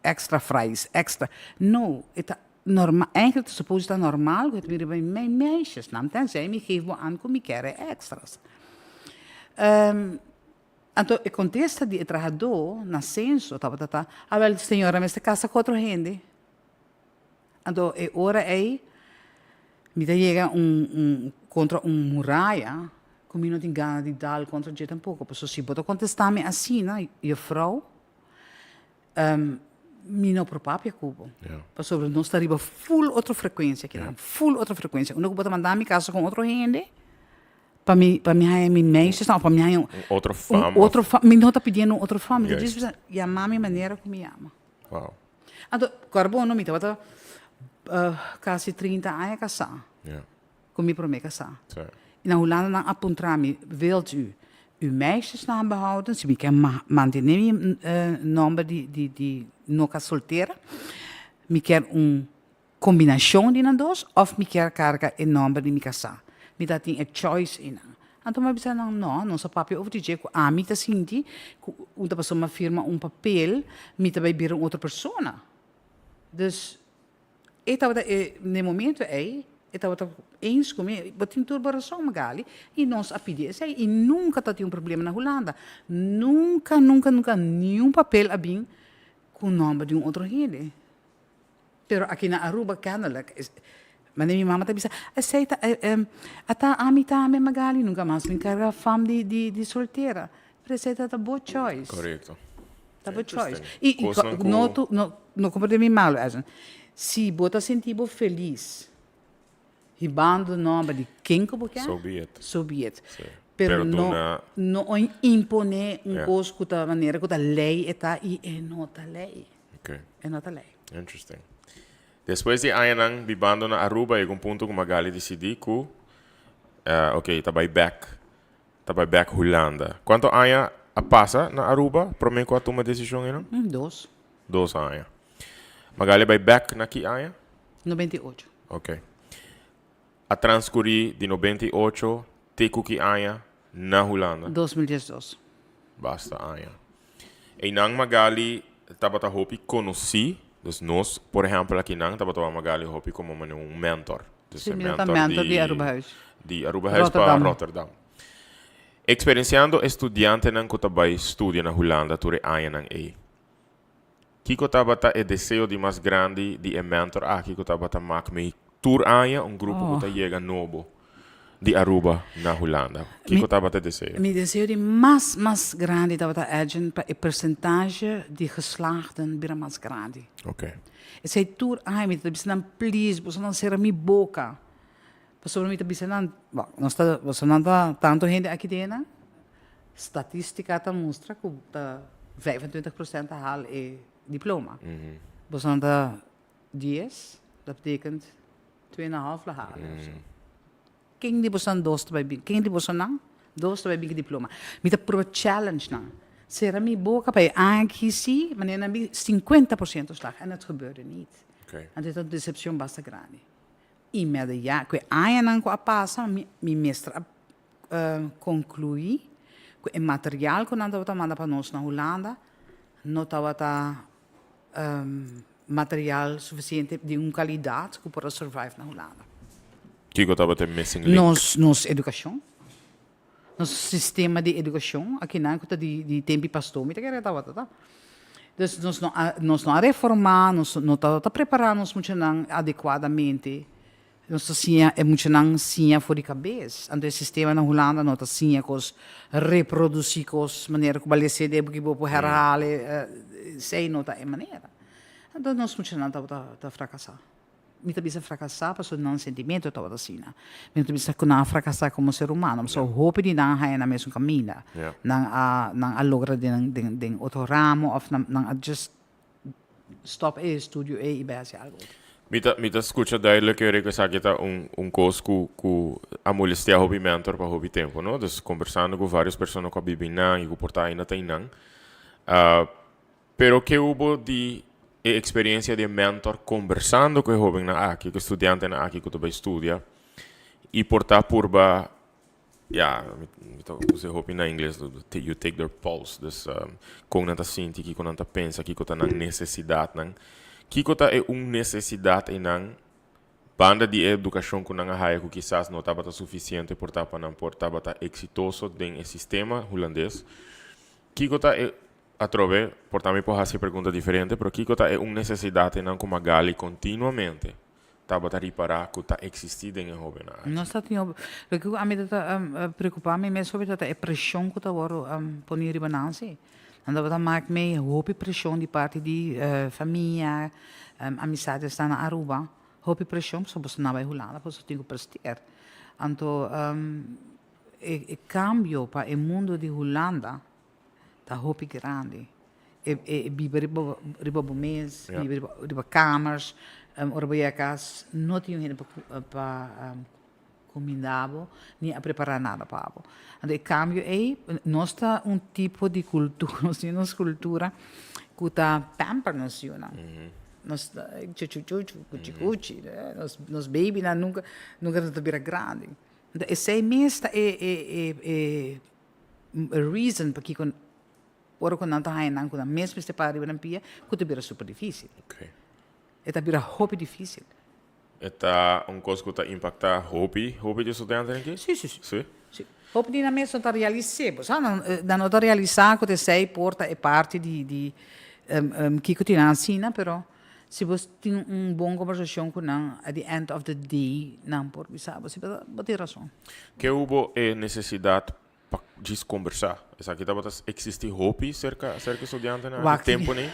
extra fries, extra. No, het normaal, eigenlijk is het dat normaal, dat we bij mijn meisjesnaam, tenzij me geven aan kom ik extras. Então, eu contesta de trabalhador, na senso, a velha senhora, mas casa com outra gente. Então, é hora aí, me chega contra muralha, como não tem gana de dar contra gente tampouco. Porque se botar contestar-me assim, né, e a frau, me não propápia cubo. Porque sobre nós estaria full outra frequência aqui, full outra frequência. Quando eu botar mandar-me casa com outra gente, para mim é minha meisjes, não, para mim é outra fama. Outra fama, me não está pedindo outra fama. Ele diz, chamar minha maneira como me ama. Wow. Então, carbono, me estava quase 30 anos casar. Comigo para me casar. E na Holanda dan apuntrami, wilt u uw meisjesnaam behouden? Ze me quer manter nome die nunca solteira. Me quer combinação de nós, ou me quer carga em nome de me casar. Me dá tem a choice in. Então, me disse, não só papel over dizer que a mim tá senti, outra pessoa me firma papel, me tá vai vir outra pessoa. Dus, eu estava no momento aí, eu estava eens comigo, mas tem turbaração magali, e nós a pedir isso aí, e nunca tá tinha problema na Holanda. Nunca, nenhum papel a bem com o nome de outro rede. Pero aqui na Aruba, kennelijk, mas minha mamãe também disse, aceita, até a mim também magali, nunca mais me carrega fama de solteira. Mas aceita tá boa choice. Correto. Tá boa choice. E não compreendo mal, se você sentir feliz, ribando o nome de quem que você quer, so be it. Pero não impõe coisa que da maneira que a lei está e é nota lei. Okay. É nota lei. Interesting. Depois de anos vivendo na Aruba, em ponto que Magali decidiu que, ok, tá back Holanda. Quanto anos passa na Aruba? Para mim, qual toma decisão aí, não? 2. 2 anos. Magali vai back na que ano? 98. Ok. A transcorrer de 98 até que ano na Holanda? 2012. Basta ano. E não Magali estava a hopi conhecer. Dus nós, por exemplo, aqui não estava a Magali hopi como mentor. Dus sim, mentor de Arubahuis. De Arubahuis para Rotterdam. Experienciando estudante não que estava estudia na Holanda por ano não é. Kiko estava o desejo de mais grande de mentor aqui que estava a make me tour ano grupo que chega novo. de Aruba na Holanda. O que Mi- você estava a dizer? Mi deseo de mais grande dat we dat agent, o percentage de geslaagden bira mais grande. Ok. E sei tur, ai, mi bisa nan please, você não ser mi boca. Você não me bisa nan, bom, você não tá tanto gente aqui dentro. Statistica ta mostra que tá 25% haal e diploma. Você não tá 10, dat betekent 2,5 halen. Quem de você não dosta vai vir? Quem de você não dosta vai vir diploma? Me tá pro challenge não. Será mi boca para aqui sim, mas nem 50% slag en het gebeurde niet. Ok. En dit is een deceptie basta grande. Immediato, que aí não com a passa, mi mestra conclui que o material que nós manda para nós na Holanda não estava material suficiente de uma qualidade que para survive na Holanda. O que você estava a missing link? Nos educação, nosso sistema de educação aqui não que de tempo pastor, me quer tá tá. Dus nós não reformar, nós não tá preparar nós muito não adequadamente. Nós sim é muito não sim for de cabeça. Então o sistema na Holanda não tá sim cos reproduzir cos maneira que balece de porque vou herhalen, sei não tá é maneira. Então nós muito não tá fracassar. Me também se fracassar, porque não sentimento tá assim. Me também se não fracassar como ser humano, so hope de não hai na mesmo caminho. Não a logra de outro ramo of não just stop estúdio e base algo. Mita escuta duidelijk que essa aqui tá coisa que a molestia hobby mentor para hobby tempo, não? Dus conversando com várias pessoas que vivem na e que portar ainda tem não. Pero que houve de experiência de mentor conversando com jovem na aqui, com estudante na aqui que tu vai estudar e portar por ba usei hobby na inglês, you take their pulse, dus com nanta sente, que com nanta pensa, que com nanta necessidade, não? Kiko ta é necessidade e não banda de educação que não há que quizás não estava suficiente por tapa não por estava exitoso dentro do sistema holandês. Kiko ta é atrove por também pode fazer pergunta diferente, pero Kiko ta é necessidade não como a gali continuamente estava a reparar que está existindo em jovem. Nós tá tinha, porque a mim tá preocupar me sobre a pressão que tá agora poner ribananse. En dat maakt mee een hoop pressão de parte de família, amizades staan na Aruba. Hoop pressão, so você não vai Holanda, você tem que prestear. Então, o cambio para o mundo de Holanda tá hoop grande. Biber riba mês, riba kamers, orbeacas, não tinham ainda para combinado nem a preparar nada para o. Então, o cambio é nós tá tipo de cultura, nós temos cultura que tá pamper nós nós cuchi nós baby na nunca não vira grande. Então, esse é mesmo é reason para que quando não tá aí não quando mesmo se para riba na pia que vira super difícil. Ok. É tá vira hobby difícil. Está coisa que está impactar hobby de estudante aqui? Sim. Sim. Hoop die na mesmo tá realizar, dan não tá realizar que sei porta é parte de que que tem ensina, pero se você tem bom conversação com não at the end of the day não por bisa, você vai ter razão. Que houve necessidade de conversar. Essa aqui estava existe hobby cerca estudante na tempo né?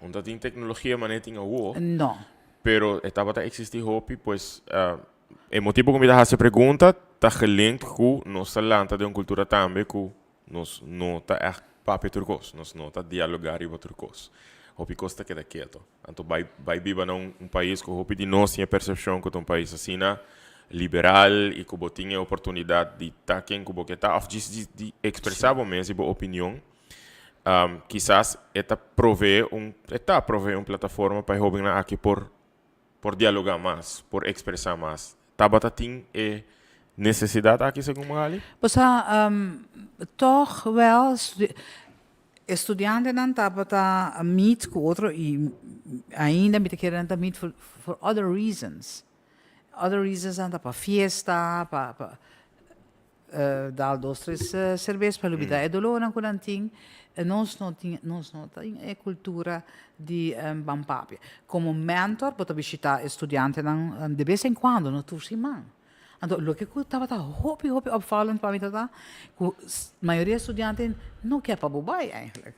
Onde tem tecnologia, mas não tinha Não. Pero estava a existir hobby, pois o motivo que me dá essa pergunta está gelinkt com nossa lanta de uma cultura também que nós não está echt papi turcos, nós não está dialogar com turcos. Hobby costa queda quieto. Então vai viver num país que hobby de nós tem a percepção que é um país assim liberal e que tinha a oportunidade de estar quem que está, ou de expressar mesmo a opinião. Quizás esta provee uma plataforma para jovens aqui por dialogar mais, por expressar mais. Tabata tem necessidade aqui, segundo Magali? Você toch wel estudianten dan tabata meet com outro e ainda me querem meet for other reasons. Other reasons dan para fiesta, para dar 2-3 cervejas para lubida e dolor não tem. Nós não temos a cultura de bampapia. Como mentor, pode visitar estudantes de vez em quando, não tudo semana. Então, lo que eu estava hopi opvallend para mim, que a maioria dos estudantes não quer para bobai, eigenlijk.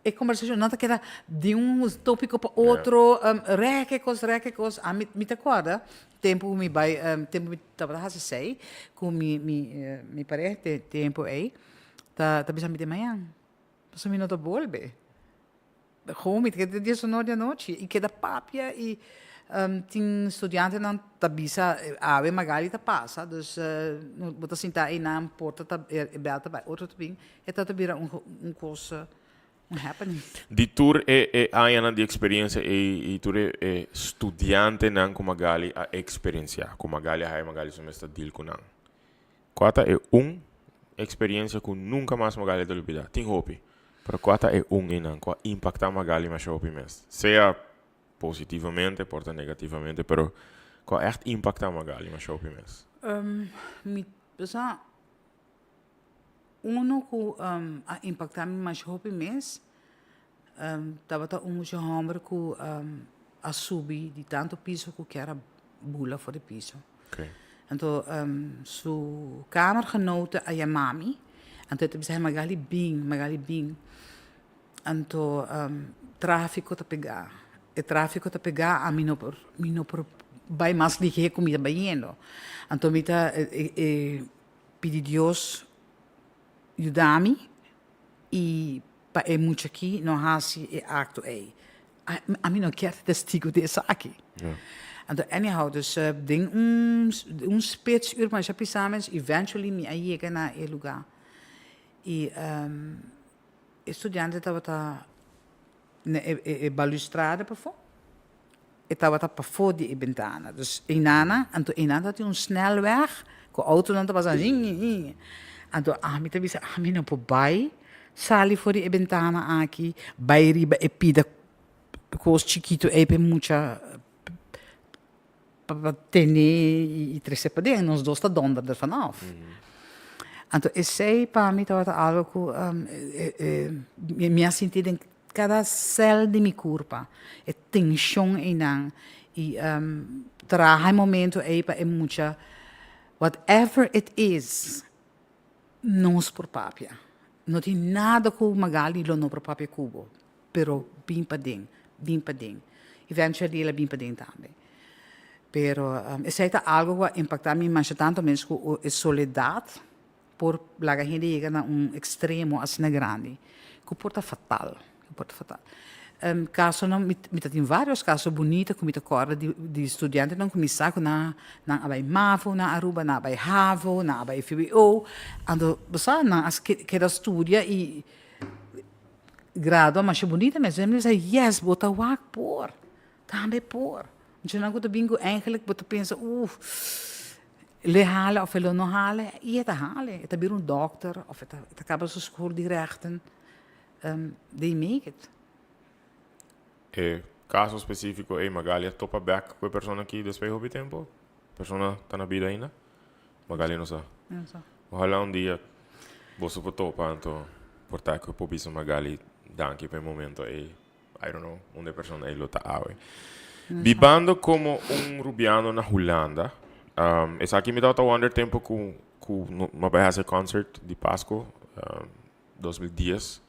E conversação não queda de tópico para outro, rekekos. A mim te acorda, tempo me vai, tempo me estava a sei, com me parece tempo aí, tá bisa me de manhã, passou me não tá volve. Gewoon, ik heb dit zo nooit noite. Ik heb de papia e tem estudiante não tá bisa, ave magari tá passa, dus bota sinta aí na porta tá belta by outro também, e tá vira curso happening. Di tour hai di esperienza e tour e studiante nan come magali a esperienza, come magali hai magali semestre deal con nan. Quata è esperienza con nunca mais magali dell'ubida. Ting hopi. Pero quata è inan qua impacta magali ma shopi mes. Sea positivamente, porta negativamente, pero qua echt impacta magali ma shopi mes. Mi pesa uno que a impactar me mais hopi mes, tava tá já hambre que a subir de tanto piso que era bula voor de piso. Okay. Então, su kamergenote a Yamami, en toen zei Magali Bing. Então, tráfico tá pegar. E tráfico tá pegar a mim não por vai mais ligeiro comida baiano. Então, me tá pedir Deus ajudar-me e para muito aqui não hasi e acto aí. A mim não quer testigo dessa aqui. Yeah. Então, anyhow, dus ding spitsuur, maar je samen, eventually me ayega na e lugar. E estudante estava na balustrade para fora. E estava para fora de ventana. Dus inana, então inana tinha snelweg, com o auto não estava assim. Então, a mim também a mim não pode sali fora de ventana aqui, vai riba e pida, com os chiquito e pe mucha para ter e três para nós dois está donder vanaf. Então, eu sei para mim estava algo que me ha sentido em cada célula de meu corpo, é tensão em não e traz momento aí para muita whatever it is, não é por papia, não tem nada com magali lo no por papia cubo, pero bem para dentro, eventually ela bem para dentro também. Pero essa é algo que impacta me mais tanto mesmo com a soledade por lá que a gente chega a extremo assim grande que porta fatal. Caso não me tem vários casos bonitos que me acorda de estudantes não começar com na abai MAVO, na Aruba, na abai HAVO, na abai FBO, ando basta na as que da estudia e grado mas bonita mesmo, ele diz yes, bota wak por, também por. Dus dan goed bingo eigenlijk wat pensa, le halen of ele não halen, e het halen. Het is een dokter of het acaba zijn schooldirecten. They make it. Caso specifico magari topa back quella persona che despejo di tempo, persona sta na vida ainda, magari non sa. Ojalá un dia você può topa anto portare che può bisogno magari danke per il momento I don't know, una persona lo ta ave. Vivendo come un rubiano na Holanda, e sa che mi dato wonder tempo cu ma vai a concert di Pasco 2010.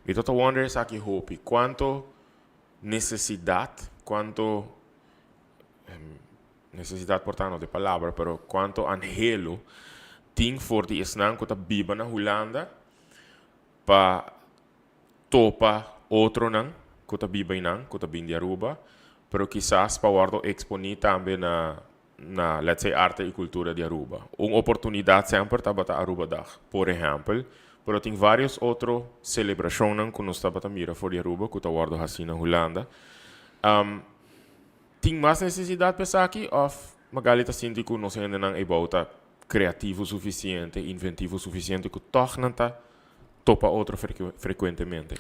Mi dato wonder sa che hopi quanto necessidad portando de palavra, pero quanto anhelo ting for die isnang ko ta biba na Holanda pa topa outro nang ko ta biba inang ko ta bindi Aruba. Pero quizás para guardo exponer também na let's say arte e cultura de Aruba. Uma oportunidade sempre para a Aruba Dag, por exemplo. Pero tem vários outros celebrações que nós estamos a mirar fora de Aruba, que está guardo assim na Holanda. Tem mais necessidade de pensar aqui, ou magalita sinto que nós ainda não é bota criativo suficiente, inventivo suficiente, que toch não está topa outro frequentemente.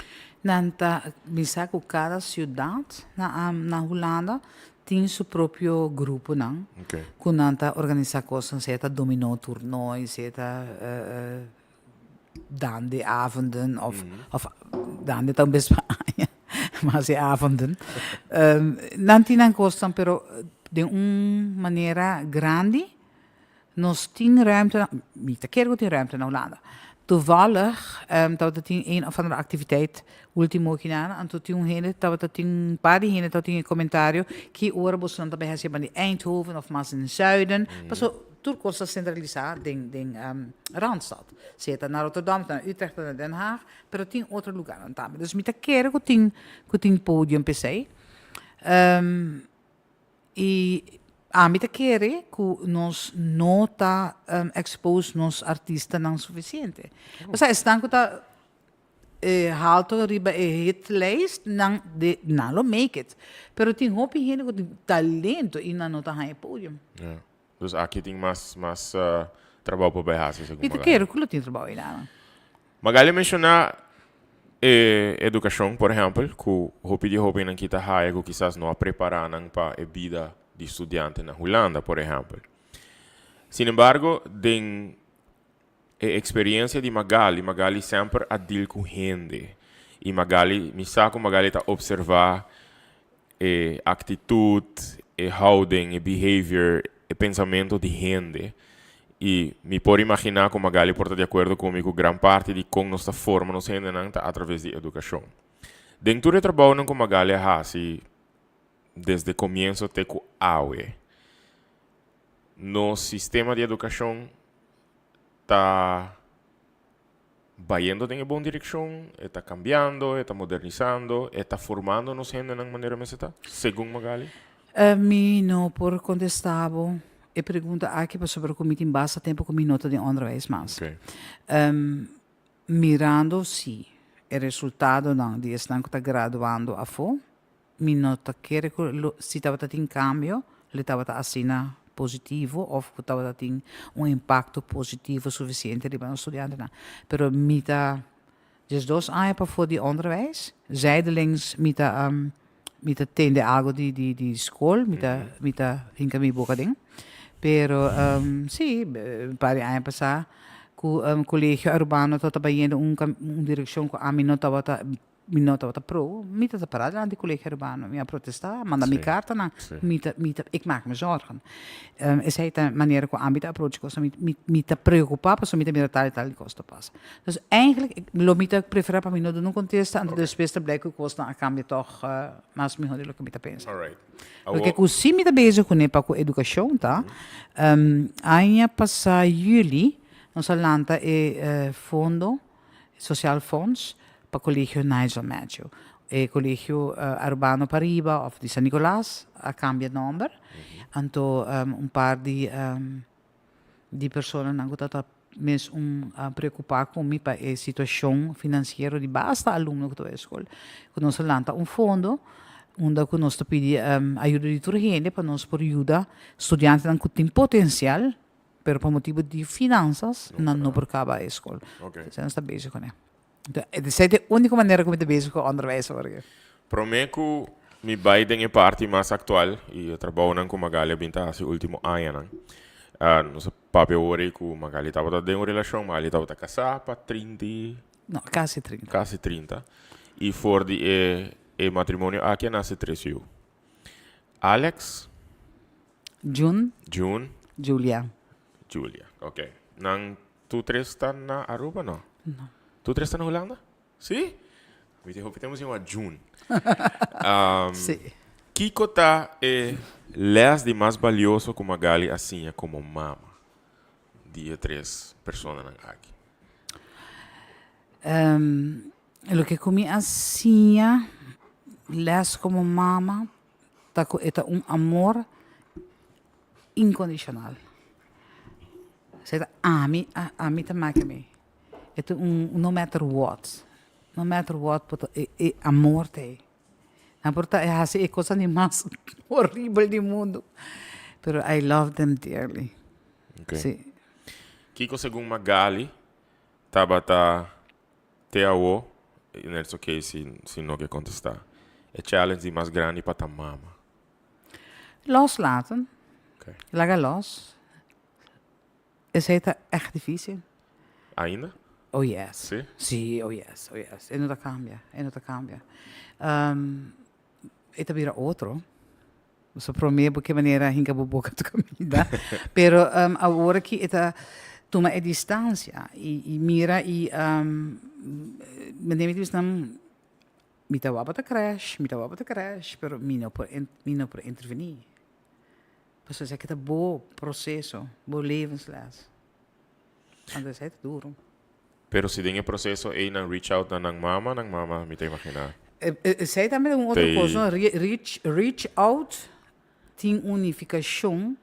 Nanta, bisa que cada cidade na Holanda tem seu próprio grupo, não? Okay. Que nanta organiza coisas, se é dominó toernoois, se é dande avonden of dande também mas é avonden. Não tinham costas, pero de uma maneira grande, Nos 10 ruimte, niet de keer goed in ruimte in Hollanda. Toevallig, dat we in een of andere activiteit, ultimo gedaan, en toen heen, dat we een paar die heen, dat in een commentario, die oren dan bij hij bij Eindhoven of maar in het zuiden. Maar zo, toen kost dat centraliseren, ding, Randstad. Zit naar Rotterdam, naar Utrecht, naar Den Haag, maar dat in andere lugar. Dus met de keer goed in podium per se. E a mita querer que nos nota expose nos artistas não suficiente. Mas é estão que tá halto riba hitlijst não lo make it. Pero tem hopi gente que tem talento e não nota high podium. Ja. Dus aqui tem mais trabalho para berrar, segundo Mita Magali. querer que lo tem trabalho lá. Magali mencionar educação, por exemplo, que hopi não kita high, que quizás não a preparar para a vida de estudante na Holanda, por exemplo. Sin embargo, den experiência de Magali sempre a deal com gente. E Magali, me saco Magali tá observar atitude, houding, behavior, pensamento de gente. E me pode imaginar que Magali porta de acordo comigo, gran parte de como nossa forma nos gente tá através de educação. Dentro do trabalho com Magali assim, desde o começo até com AUE. No sistema de educação está indo em boa direção, está cambiando, está modernizando, está formando nos gente de maneira mais está, segundo Magali? Mi não por contestavo. E pergunta aqui sobre como tem basta tempo com minuto de onderwijs mas. Okay. Mirando sim, o resultado não de estão que está graduando a fo. Minuto que se estava em cambio, ele estava assina positivo ou estava tem impacto positivo suficiente para os estudantes. Pero mita, dus 2 anos para for de onderwijs, zijdelings mita tende algo de school, mita hinka mi boca ding. Pero sì, pari anos passar, com colégio urbano tota baiendo direção com a minota wata pro, mita parada aan die collega urbano, minha protestar, manda mi carta na, mita, ik maak me zorgen. Is hij de manier com a mita approach kosta, mita preocupar, pas mita mira tal kosta pas. Dus eigenlijk, lo mita preferar para mim no num contexto, antes de beste blijken kosta a cambio toch, mas me hodilo que mita pensa. All right. Porque com sim mita bezig com educação, tá? Ano passado juli, nós lança fundo, social funds, para o Colégio Nigel Matthew. E Colégio Urbano Pariba, of de San Nicolás, a cambia de nome. Então, par de pessoas não estão mesmo preocupar com a situação financeira de basta aluno que estou escola. Que nós lança fundo, onde nós pedimos ajuda de toda gente para nós por ajudar estudantes que têm potencial, mas por motivo de finanças, não por acabar a escola. Okay. Então, nós estamos bezig com isso. Essa é a única maneira como eu bezig com o onderwijs hoor. Prometo me vai em parte mais atual e eu trabalho com Magali binta assim último ano. Nosso papel hoje com Magali estava dando uma relação, Magali estava casada para 30. Não, quase 30. Quase 30. E for de matrimônio aqui nasce 3 filhos. Alex, June, Julia. Julia. Ok. Nang tu 3 está na Aruba não? Não. Tu 3 está na Holanda? Sim? Temos uma June. Sim. Kiko tá les de mais valioso como Magali assim como mama de 3 pessoas aqui. Lo que comi assim, les como mama, é amor incondicional. Você a mim também. É no matter what, é amor tem. Na porta é assim, é coisa mais horrível do mundo. Pero I love them dearly. Okay. Sim. Kiko segundo Magali, tava te awo, nesse case se não quer contestar. É challenge mais grande para a mama. Loslaten. Okay. Laga los. Is het echt difícil? Ainda? Oh yes. Sim? Sim, oh yes. E não cambia. E não cambia. Esta vira outro. So promê porque maneira hinca boboca tu comida. Pero agora que eta toma a distância e mira e maneira nam mita wapa ta crash, pero mi não por intervenir. Pois é que tá bom processo, bom levensles. Anders é duro. Pero se tem processo aí na reach out na mama, me tem imaginar. Sei também outra coisa, reach out tem unificação,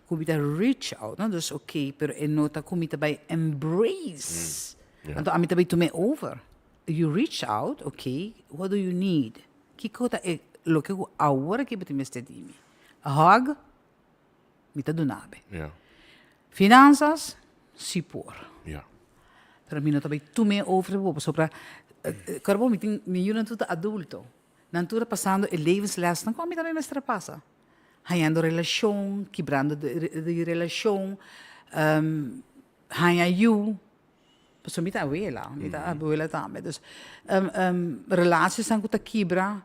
comida reach out, não? Dus ok, pero é nota comida by embrace. Então a mim também tomei over. You reach out, ok, what do you need? Que coisa é lo que agora que você me está dizendo? A hug, me tá donabe. Yeah. Finanças, se por. Yeah. Para mim, também tomei over sobre carbo me yun tudo adulto. Nantura passando e levensles, não como também me passa. Haiando relação, quebrando de relação, hanya you. So mita abuela também. Dus relaties são que quebra.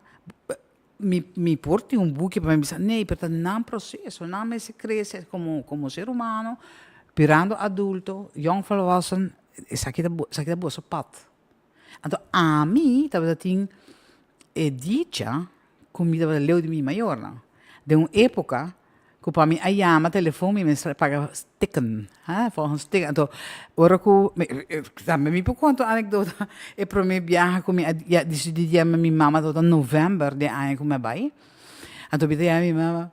Me porti book para me dizer, nee, pero não processo, não me se cresce como ser humano, virando adulto, jong volwassen, sakita boa so pat. Então a mim estava assim, dicha comida para leu de mim maior, não. De uma época que para mim aí ama telefone me paga sticken, volgens sticken. Então ora que também me por conta anedota e para mim viajar com minha decidi chamar minha mama tot novembro de ano com minha bai. Então bidei a minha mama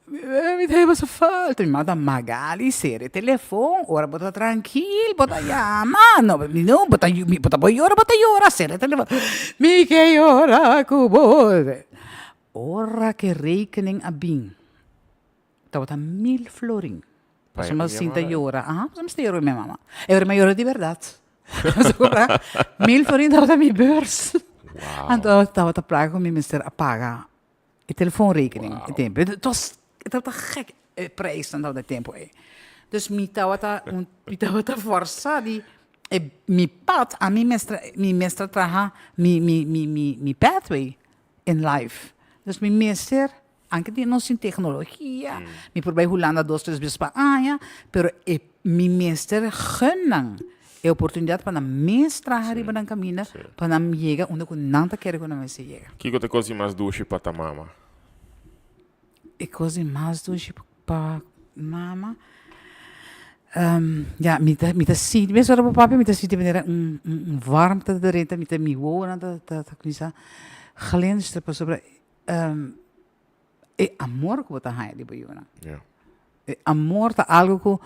me teve so falta, minha mama Magali sere telefone, ora bota tranquilo, bota chama, não bota boiora, sere telefone. Mi que ora cubo. Ora que rekening abing. Tava 1.000 florin. Pas uma cinta euro. Pas uma euro minha mama. Euro maior de verdade. 1.000 florin tava minha beurs. Wow. Então tava ta praga com mister a pagar e telefoonrekening. Wow. Tempo. Het was gek prijs dan dat tempo. Dus mi tava ta força di mi pad a mi mestra traha mi pathway in life. Dus mijn meester, anche di non sin tecnologia, mi probeer Holanda 2, 3 vezes para año, pero mi meester gunnen a oportunidade para mestra arriba na caminho, para chegar onde eu não quero que não se chegue. Que coisa coisa mais doce para tua mama? E coisa mais doce para mama? Ja, me tá sim, mesmo era para papi, me tá sim de maneira warmte de renta, me tá me wonen, dat coisa glinster para sobre e amor que você tem de boiona. Yeah. Amor tá algo que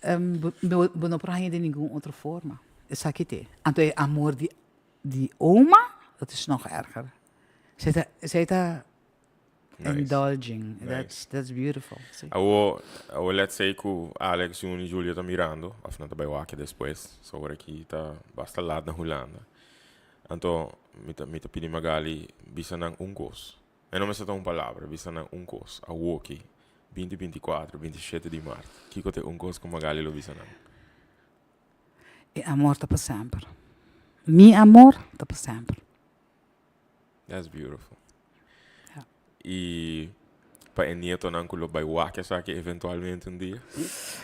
não pode de nenhuma outra forma. Isso aqui tem. Então é amor de oma, dat is nog erger. Zij tá indulging. Nice. That's beautiful. Let's say que Alex e Julia estão mirando, afinal também o aqui depois, sobre aqui tá basta lá na Holanda. Então, me tá pedindo Magali, bisa nang ungkos. E não me sa uma palavra, bisa nang ungkos, a Woki, 2024, 27 de março. Que cote ungkos com Magali lo bisa nang? E amor tá para sempre. Mi amor tá para sempre. That's beautiful. Yeah. E para o nieto nang kulo by wake sa que eventualmente um dia.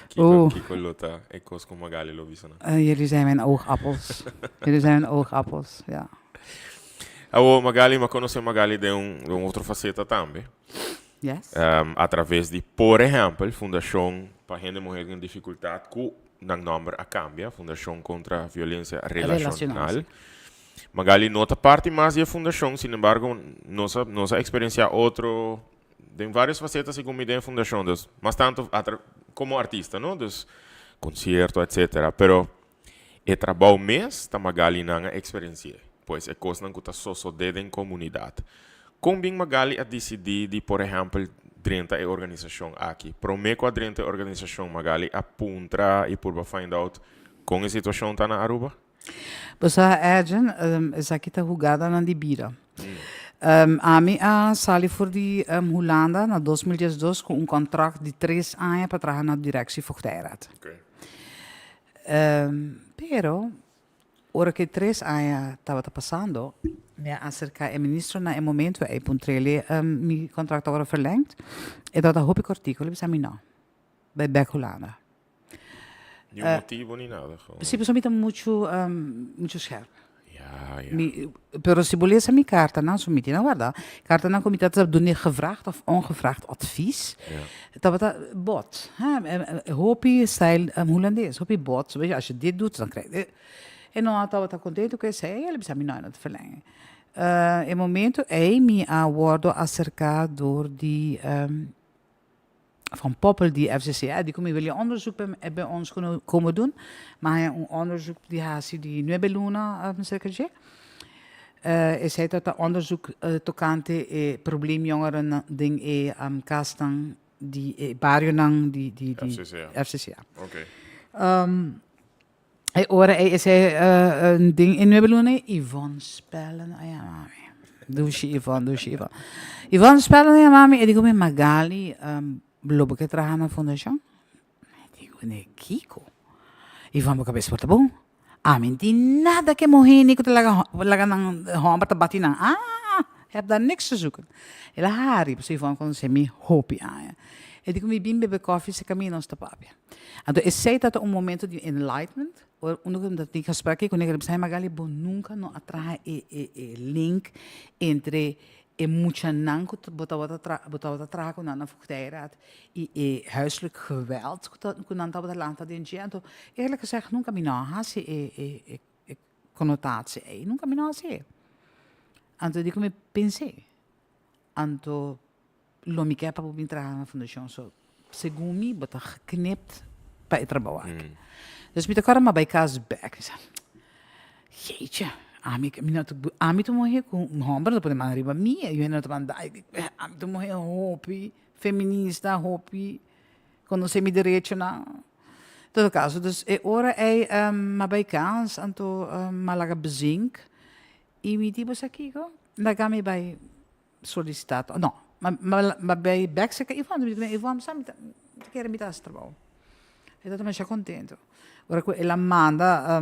Que kulo tá e kos com Magali lo bisa nang. Jullie zijn mijn oogappels. Jullie zijn mijn oogappels, ja. Magali, mas conhecer Magali de outra faceta também. Yes. Através de, por exemplo, Fundação para gente mulher com dificuldade com o nome a cambia, Fundação contra a Violência Relacional. Magali nota parte mais da fundação, sin embargo, nossa experiência outro tem várias facetas e como ideia fundação, dus, mas tanto como artista, não? Dus concerto, etc. Pero o trabalho mês tá Magali na experiência, pois é coisa que tá só dentro da comunidade. Como bem Magali a decidir de, por exemplo, dentro da organização aqui, prometo a dentro da organização Magali apunta e por find out como a situação tá na Aruba. Você Edgen, is aqui tá jogada na Libira. A minha sali voor die Holanda na 2012 com contrato de 3 anos para trabalhar na direção Voogdijraad. Okay. Pero, ora que 3 anos estava passando, Ja, acerca el ministro na el momento e puntrele mi contrato ora verlengd. E dat hoop ik articolo bisa mi no. Bij Becolana. Ni un motivo ni nada. Gewoon. Sí, pues a mucho scherp. Ja. Pero si volesse mi carta, nou, zo meteen, nou, guarda, carta na comité dat doen gevraagd of ongevraagd advies. Ja. Dat bot. Hopi stijl Hollandees, hopi bot. Weet je, als je dit doet, dan krijg je. En dan had dat contento que sei, ele bisa mi no het verlengen. In momento mi awardo acerca door die van Poppel, die FCC, die komen willen onderzoek bij ons komen doen. Maar een onderzoek die haast die nu bij Luna, zeker. Is hij dat onderzoek tocante probleemjongeren ding kastan die barionang die FCC. Oké. Ora is hij een ding in nu bij Luna, Yvonne spellen, ja mami. Doe je Yvonne. Yvonne spellen, ja mami, en die komen Magali. Lobo que trabaja na fundação. Digo, ne Kiko. E vamos com a cabeça por bom. Menti nada que morrer nem que te laga nang hamba te bati nang. Heb daar niks te zoeken. Ela hari, dus Yvonne kon se mi hopi aan. E digo, mi bimbe be coffee se caminho sta papia. Então, eu sei dat momento de enlightenment, dat die gesprekken kon ik zei Magali, bo nunca no atrae link entre mucha nanko botava traga com na vruchtijraad e huiselijk geweld kon dat lanta dentje. Então, eerlijk gezegd, nunca me não hasi connotatie nunca me não hasi. Então, digo me pensei. Então, lo me quer para vir traga na fundação, so segundo me bota geknipt para trabalhar. Dus met elkaar maar bij kaas back. Jeetje. Ami tu morrer com romba, não podemos arriba minha, eu ainda tô mandando, ami tu morrer hopi, feminista, hopi, quando você me direito na. Todo caso, dus ora maar bij kans, anto malaga bezink, e me tipo aqui, da gami bij solicitar, não, maar bij backseca, Ivan, sabe, quero me dar esse trabalho. E tô já contento. Ora ela manda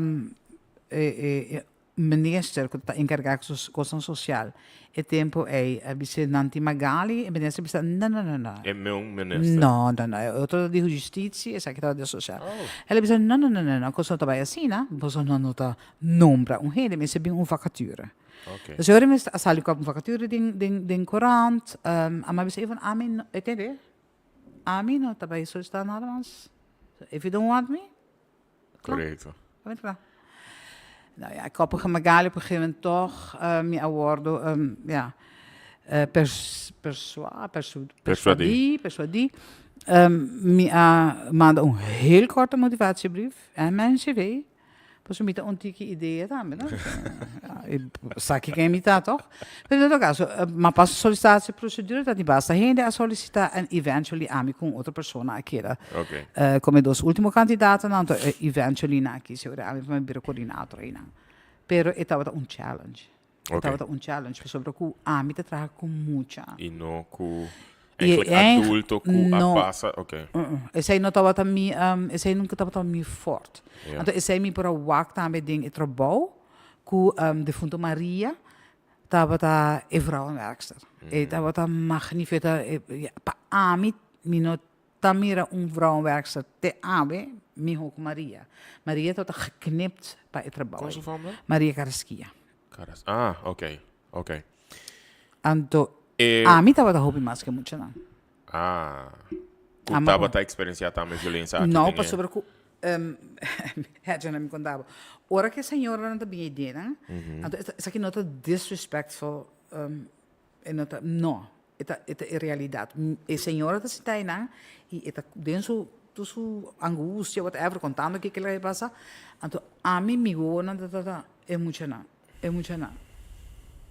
minister que está encarregado de questão social. E tempo vice Nanti Magali, e minister bisa não. É meu minister. Não. Eu estou de justiça, e secretário de social. Ela bisa não, questão trabalha assim, né? Você não tá nombra rede, mas é bem vacature. Okay. Dus eu me sali com vacature den courant, mas bisa even amin, entende? Amin, não tá bem solicitar nada mais. If you don't want me, Correcto. Klaar. Nou ja, ik heb een Magali op een gegeven moment toch mijn awardo, persuadie. Mi manda een heel korte motivatiebrief en mijn cv. Posso me dar antieke ideeën também, né? Sabe quem me tá, toch? Mas no caso, mas para solicitar procedura, dat niet basta gente a solicitar en eventually ami com outra pessoa aqui, Okay. Come dos últimos candidatos, não, eventually na aqui, se eu ami para biro coordenador aí, não. Pero estava um challenge. Estava um challenge, sobre o ami te traga com muita. E não com adulto com a passa, ok. Esse não estava também, esse nunca estava também forte. Então esse me para o wak também ding e trabalho com de Funto Maria estava tá vrouwenwerkster. Estava tá magnifica pa ami mino tamira vrouwenwerkster te abe mi hoek Maria. Maria estava geknipt para het trabalho. Qual é Maria Carrasquia. Ok. Então ami estava da hobby mais que muito não. Estava tá experienciar também violência aqui. Não, para sobre já não me contava. Ora que a senhora não também ideia, né? Então isso aqui não é disrespectful, não, é realidade. A senhora está sentando, né? E está dentro de sua angústia, whatever, contando o que ela vai passar. Então a mim me gosta, é muito não.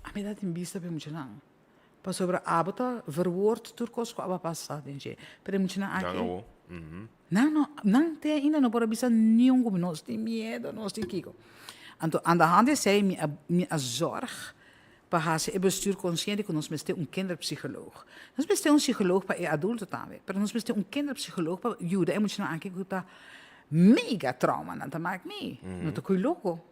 A mim dá em vista para muito não. Para sobre a abota verwoord turcos com a passar, gente. Para muito não aqui. Não tem ainda não pode bisa nenhum como nós tem medo, nós tem kiko. Então, aan de hand is zij minha zorg para hacer bestuur consciente que nós temos kinderpsycholoog. Nós temos psycholoog para adultos também, mas nós temos kinderpsycholoog para juda. Moet je nou aankijken hoe dat mega trauma na te maken mee. Dat is louco.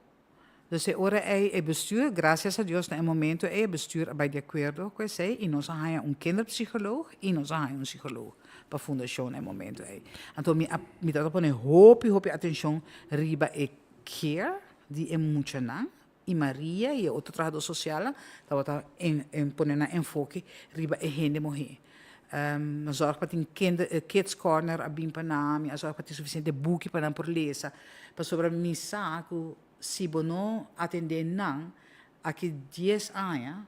Dus agora é bestuur, graças a Deus, no momento é bestuur bij de acordo com sei, e nós temos kinderpsycholoog e nós temos psicoloog para a fundação no momento é. Então me dá para hope atenção riba e care de emocional e Maria e outro trabalhador social, tá em poner na enfoque riba e gente morrer. Zorg para ter kids corner a bim panami, a zorg para ter suficiente boeken para por lezen. Para sobre mi saco, se bono atender não, aqui 10 anos,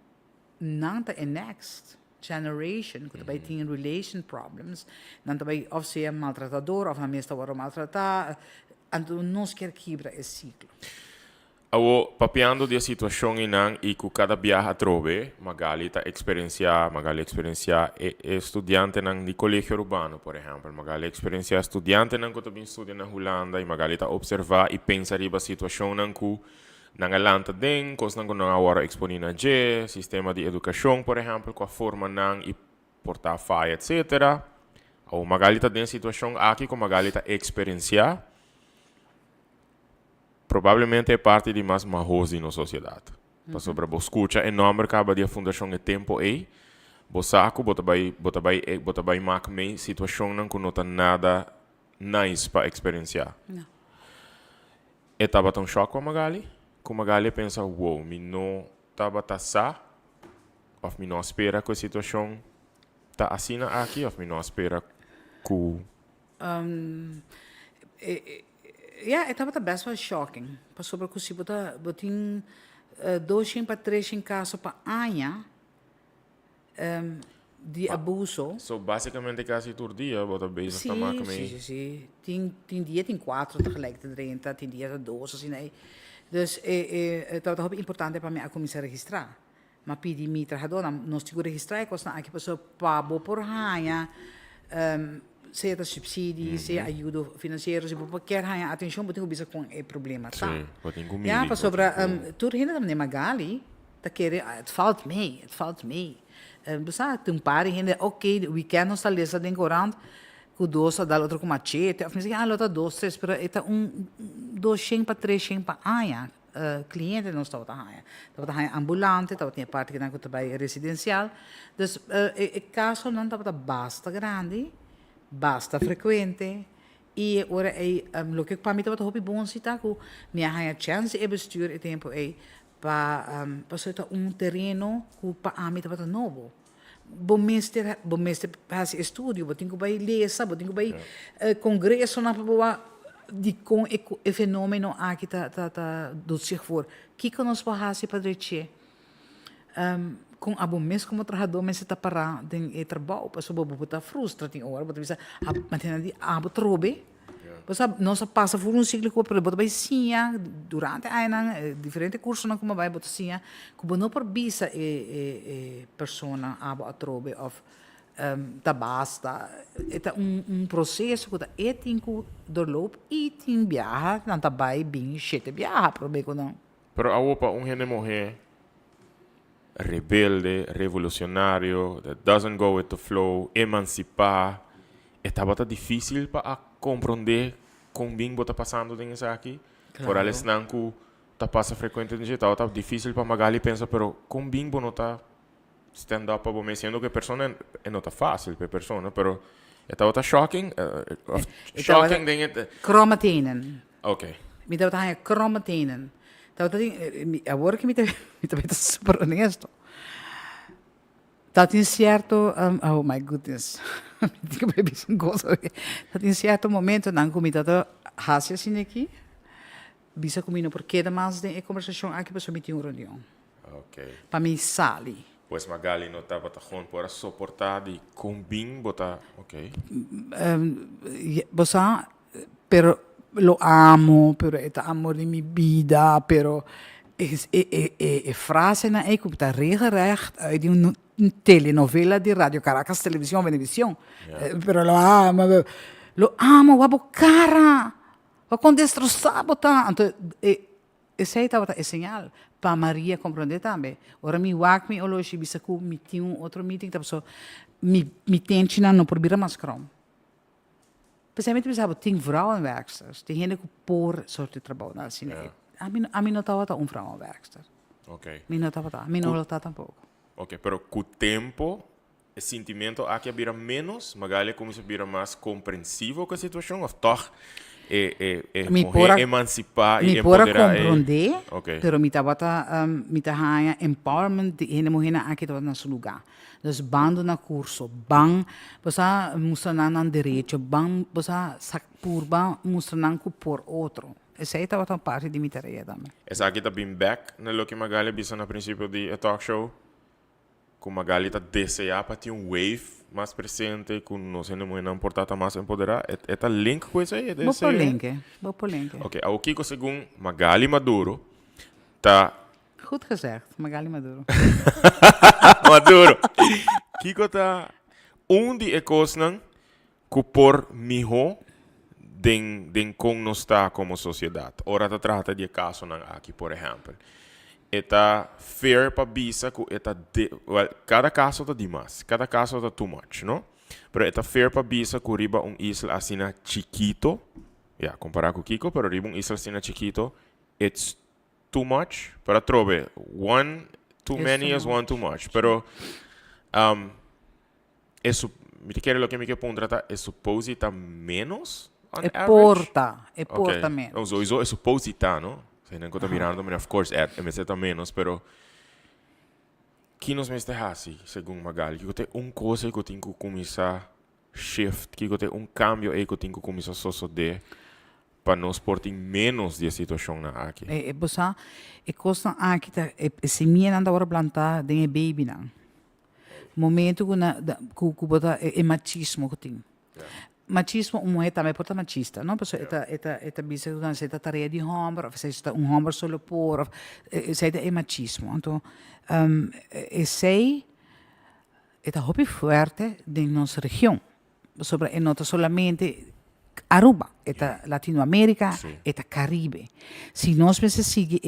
não tá next generation, que também tem relation problems, não também of se é maltratador, of na mesa está maltratar, então não se quer quebrar esse ciclo. Awo papiando di situazione in i cu cada viaja trove, magari esperienza e studiante nang di collegio urbano, per esempio, magari esperienza studiante nang kuto bin studia na Holanda, e magari ta observa e pensa riba situazione nang ku nang alanta den, cos nang nang awara exponina je, sistema di educazione, per esempio, qua forma nang i porta fai, etc. O magari ta den situazione aqui com magari ta experiência provavelmente é parte de mais marrosi na sociedade. Para sobre a escuta enorme acaba de a fundação de tempo aí, bosaco bota vai mak me situação não que não tá nada nice para experienciar. Não. E tava tão choque com a Magali pensa, wow, me não tava sa, ou me não espera que a situação tá assim aqui, ou me não espera que Ja, het was best wel shocking. Pas sobre que se botin 2 para 3 casos para Anya de abuso. So basicamente quase todo dia bota bezig te maken mee. Sim. Tem dia tem 4 tegelijk te 30, tem dia te 12 assim aí. Dus het was importante para mim a começar a registrar. Mas pedi mi trajador, nós tigo registrar e costa aqui passou pabo por Anya. Seja subsídio, seja ajuda financeira, se você quer ganhar atenção, você tem que ver com o problema, tá? Sim, você tem que ja, para sobre tudo ainda também Magali, tá querendo, het valt mee. Besa, tem pare ainda, ok, weekend nós tá lesa den corant, com doce dá outro com machete, of misschien lota 2, 3, pero eta 2 para 3 para aia. Cliënten não estava ganhando. Estava ganhando ambulante, estava tinha parte que não estava residencial. Dus o caso não estava basta grande. Basta frequente e ora lo que para mim estava hopi bom se tá com minha a chance e bestuur e tempo para soltar terreno que para mim estava novo bom mestre faz estudo bom tem que vai ler bom tem que vai congresso na boa de com e fenomeno aqui tá do sich for que nós faz para dizer com a bom mês como trabalhador mas está para tem trabalho para sobre botar frustra tem hora botar bisa mantendo de trobe você nós passa por ciclo que botar vai sim durante a diferente curso não como vai botar sim como não por bisa persona a trobe of tá basta é processo que é tem que doorloop e tem viaja não tá vai bem cheio viaja probe que não pero a opa gente morrer rebelde, revolucionário, that doesn't go with the flow, emancipar. Estava difícil para compreender como bem está passando nisso aqui. Claro. Por eles não que está passa frequente digital, está difícil para Magali pensar, pero como bem não está stand up para você, sendo que a pessoa não está fácil para a pessoa, pero estava shocking, shocking dingen. Kromatenen. Okay. Me estava kromatenen. Agora que me está super honesto. Está em certo, oh my goodness, digo baby sem gozo. Está em certo momento não comida da hasia assim aqui. Bisa comigo porque da mais de conversação aqui para submeter uma reunião. Okay. Para mim sali. Pois Magali não estava gewoon para suportar de combin botar, okay. Você, pero lo amo, pero é amor de minha vida, pero frase na que está recht uit die telenovela de Radio Caracas Televisión Venevisión. Pero lo amo, wabo cara, wa con destrozar botar. Então, esse aí é señal para Maria compreender também. Ora mi wak mi oloshi bisa ku mi tinha outro meeting, tá so mi tentina não por bira mais krom. Principalmente pensava, tem vrouwenwerksters, die hele poor soort trabalho na China. A mim não estava um vrouwenwerkster. Ok. Mim não estava, mim não está tampouco. Ok, pero com o tempo, o sentimento aqui vira menos, magali como se vira mais compreensivo com a situação, ou toch Mi morrer, pora- emancipar e Mi pora empoderar. compreender, Ok. pero mi tabata mi tahaya empowerment de ene mohina aqui na seu lugar. Dus bando na curso, bang, você mostrar nan direito, bang, você purba mostrar ku por outro. Essa aí tava parte de minha tarefa também. Essa aqui está bem back, no lo que magali bisa na princípio de talk show, com magali está desejar para ter wave mais presente, com nós ainda não importa mais empoderar. Eta link com isso aí? Vou por link. Ok, o Kiko segundo Magali Maduro, tá Goed gezegd, Magali Maduro. Maduro. Kiko tá de coisas que por mijo den com nós está como sociedade. Ora tá trata de caso aqui, por exemplo. Eta fair para bisa que cada caso tá demais, cada caso tá too much, não? Pero eta fair para bisa que riba isla assim chiquito, comparar com Kiko, pero riba isla assim chiquito, it's too much. Para trove, one too many is one too much. Pero eso, me quer lo que me quer pondrata, é suposita menos on average. Porta menos. Não, sowieso é suposita, não? Se não está mirando, mas of course é meseta menos, pero que nos me está assim, segundo Magali, que tem coisa que eu tenho que começar shift, que eu tenho cambio aí que eu tenho que começar a suceder para nós portar menos de situação na aqui. Bosa, coisa aqui tá, se minha anda agora plantar de baby não. Momento que bota machismo que tem. Machismo é também porta machista, não? Pessoa eta bisa que você tá tarefa de homem, você está homem solo por, você é machismo. Então, esse é hobby forte de nossa região. Sobre não solamente Aruba, eta Latinoamérica, eta Caribe. Se nós seguimos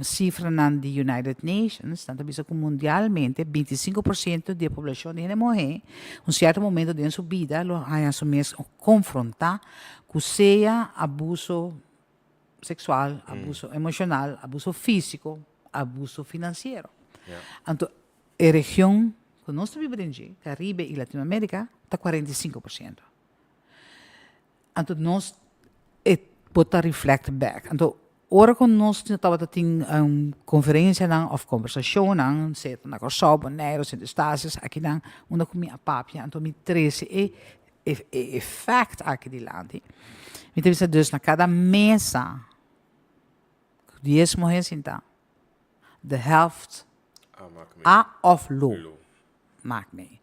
cifra nas United Nations, tanto bisa que mundialmente 25% da população de morrer, certo momento de sua vida, hay assumir confrontar com seja abuso sexual, abuso emocional, abuso físico, abuso financeiro. Então, a região que nós vivemos, Caribe e Latinoamérica, está 45%. Então, nós botar reflect back. Então, ora quando nós estava tendo conferência ou conversação, se na Kosovo, Bonaire, se estágios, aqui não, uma com minha papia, então me trouxe fact aqui de lá. Me trouxe dus na cada mesa, 10 mulheres então, the helft of law, maak mee.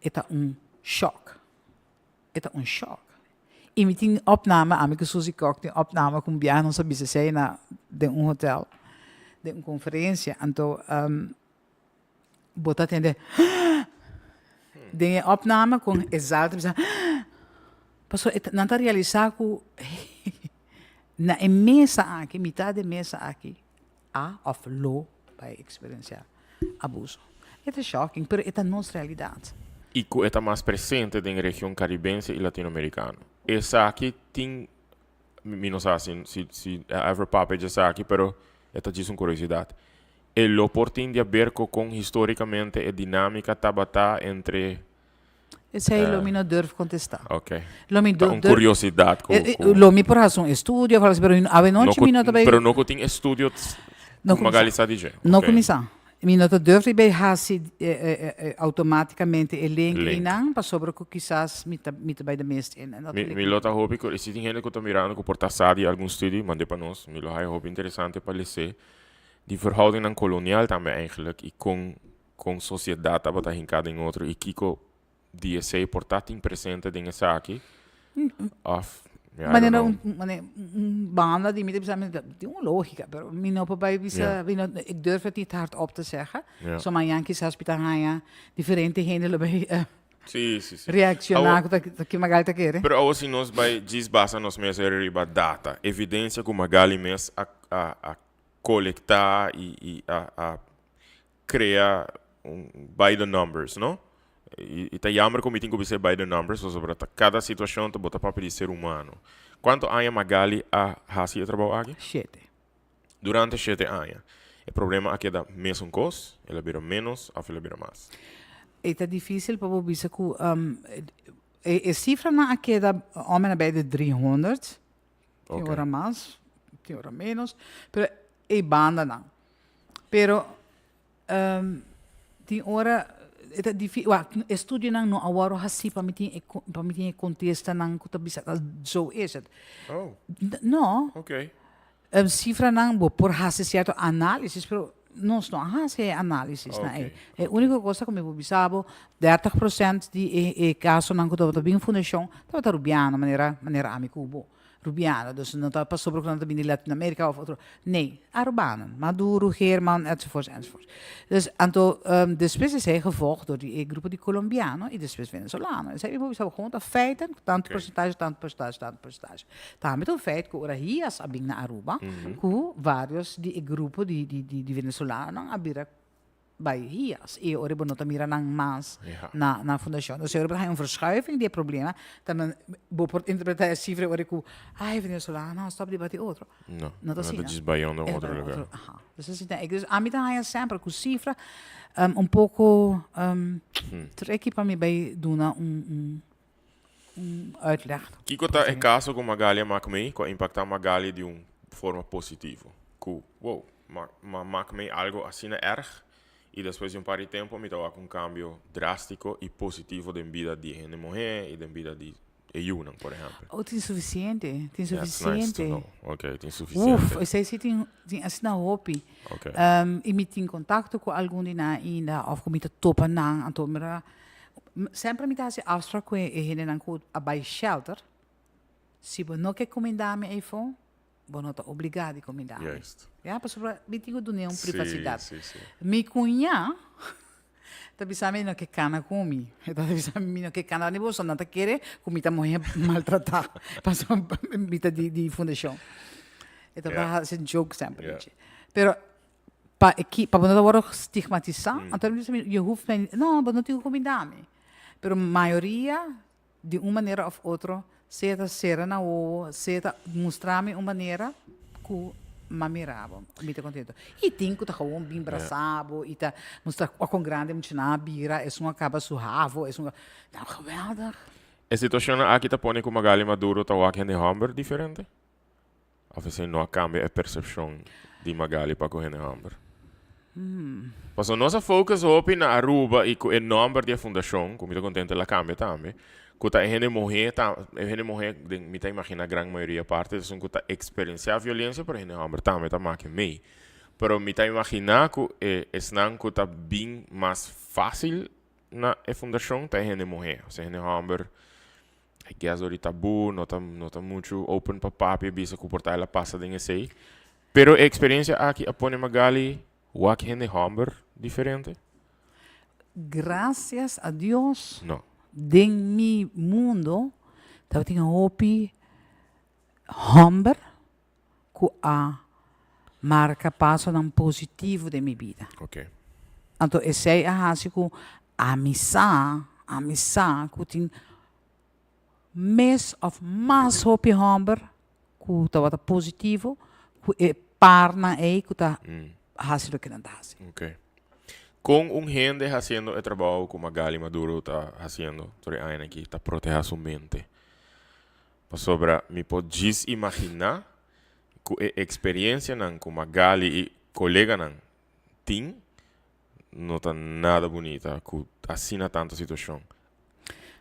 Het is shock. Het is shock. E me tinha opname, amigo Suzy Koch, tinha opname com viagem, não sabia se sei na de hotel, de conferência, então botar tende de opname com exato, passou não tá realizar com na mesa aqui, metade da mesa aqui, of law para experienciar abuso. É shocking, pero é a nossa realidade. E que está mais presente na região caribense e latino-americana. Essa aqui tem, não sei se ever papo essa aqui, pero esta diz uma curiosidade. El oportunidade de ver com historicamente a dinâmica tabata entre. Esse aí eu não devo contestar. Ok. Uma curiosidade. Lo por razão estudio, falo pero a noite me nota bem. Pero não tem estudo como Magali está dizendo. Não começar. Mi nota deve bem hasi automaticamente o link não, para sobre que quizás me vai da mestre. Mi lota hobby que se tem gente que está mirando que porta sadi algum estudo, mande para nós. Mi lota hobby interessante para ler die verhouding koloniaal também eigenlijk e com sociedade wat hinkada em outro e kiko die se portating presente dingen aqui. Of maneira banda die met die onlogica, pero mi no papai visa, ik durf het niet hardop te zeggen. Zo maar Yankees hospitaal gaan diferente gente bij Sim. reaccionar que Magali tá querendo. Pero hoje nós vai desbasa nos meus riba data, evidência que Magali mes a coletar e a criar by the numbers, não? E tá jammer como tem que ser by the numbers, sobre cada situação tá botar papel de ser humano. Quanto anos Magali a hasi trabalho aqui? 7. durante 7 anos. O problema é que dá mesmo cost, ele vira menos ou ele vira mais. É difícil para você que a cifra na aqui da homem na de 300, tem Ok. hora mais, tem hora menos, pero é banda não. Pero tem hora é difícil, estudo não agora assim para mim tem contexto não que tá bisa so is het. Oh, Não, ok. cifra não por fazer certo análise, pero nós não fazemos análise, Ok, né? A única coisa que me observo, 30% de caso não que está bem fundação, está rubiano, maneira amigo rubiano, dus não está passou por não está bem Latinoamérica ou outro, nem Arubano, Maduro, Herman, enzovoort. Dus anto depois é gevolgd door die groepen die Colombiano e depois Venezolano. En zij hebben gewoon dat feiten, tanto porcentagem. Tá, met o feito que ora hias abing na Aruba, que vários die grupo die Venezolano abira bij hias. E ora bonota mira nang mas Ja. na fundação. Dus ora een verschuiving die problemen, dat men por interpretar a cifra ora que ai Venezolano stop die bati outro. No, Não tá assim, dat né? is bij jou É, outro vai, lugar. Aham. Dus a mim também é sempre com cifra pouco tricky para mim vai dar uitleg. Kiko tá é caso com Magali Macmei, com impactar Magali de forma positiva. Cool. Wow, Macmei algo assim erg. E depois de par de tempo, me dá um cambio drástico e positivo da vida de uma mulher e da vida de Yunan, por exemplo. Oh, tem suficiente. Tem That's nice to suficiente. know. Ok, tem suficiente. Uf, sei tem assim na hopi. Ok. E me tem contato com algum de na ainda, ou com me topa nang, anto mira. Sempre me dá esse afspraak com ele nang ko abai shelter. Se você não quer comendar me iPhone, você não está obrigado a comendar. Juist. Ja, pas para me digo do nenhum privacidade. Sim, sim. Mi cunha, tabi sa amin nakikana kumi. Tabi sa amin nakikana ni bosa, nata kere, kumita mo yan maltratar. Paso mita di fundasyon. Ito Yeah. ba sa joke sempre. Yeah. Pero, pa não worden stigmatizar, então je hoeft mij niet, não, mas não tenho comidame. Pero a maioria, de uma maneira ou outra, seja ser na rua, seja mostrar-me uma maneira que me mirava, me tá contento. E tem que tá gewoon bem braçado, e tá mostrar com grande muito na bira, é um acaba suave, é um, não, geweldig. A situação aqui tá pone com Magali Maduro tá aqui em Hamburg diferente? Ou você não cambia a percepção de Magali para com Hamburg? Mas a nossa focus hopi na Aruba e com o nome da fundação, como eu contente ela cambia também. Kuta a morrer, me tá imagina a grande maioria parte, são kuta experienciar violência para a Hamburg também tá mais que meio. Pero me tá imaginar que é kuta bem mais fácil na fundação tá a morrer. Ou seja, a Hamburg I guess ori tabu, não tá muito open para papi, bisa comportar ela passa de sei. Pero a experiência aqui a pone Magali, o aqui em Hamburg diferente? Gracias a Dios. Não. Den mi mundo, dat tinha hopi Humber, que a marca passo num positivo de minha vida. Ok. Então, esse é a que a missa, que tem mês of mais hopi Humber, que estava positivo, que é parna aí, que está haciendo que não está haciendo. Ok. Com gente fazendo o trabalho que Magali Maduro está fazendo, sobre a que está protegendo sua mente. Sobre, me pode imaginar que a experiência que Magali e colega têm não está nada bonita, que assina tanta situação.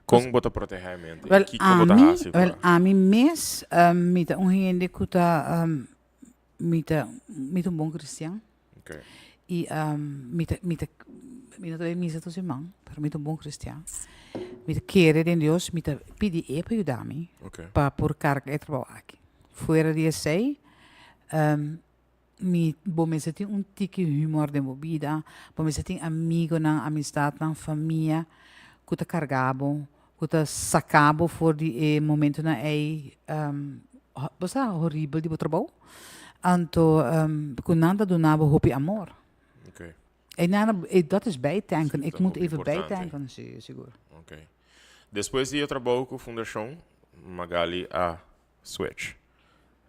Como você proteger a mente? Wel, Que como você faz? wel, a mim mes, met een gente que está met een bon cristiano. Ok. E não tem missa dos irmãos, para mim é um bom cristiano. Me querer em Deus, me pedir para ajudar-me Ok. para por carga de trabalho aqui. Fora de sei, me bom me sentir tique humor de minha vida, bom me sentir amigo na amistade na família, que tá cargado, que tá sacado for de momento na você horrível de trabalho. Anto, que nada donava hoop amor. Ok. Dat is bijtanken. Sim, Ik dat moet is even importante. bijtanken, seguro. Ok. Depois de eu trabalho com a fundação, Magali a Switch.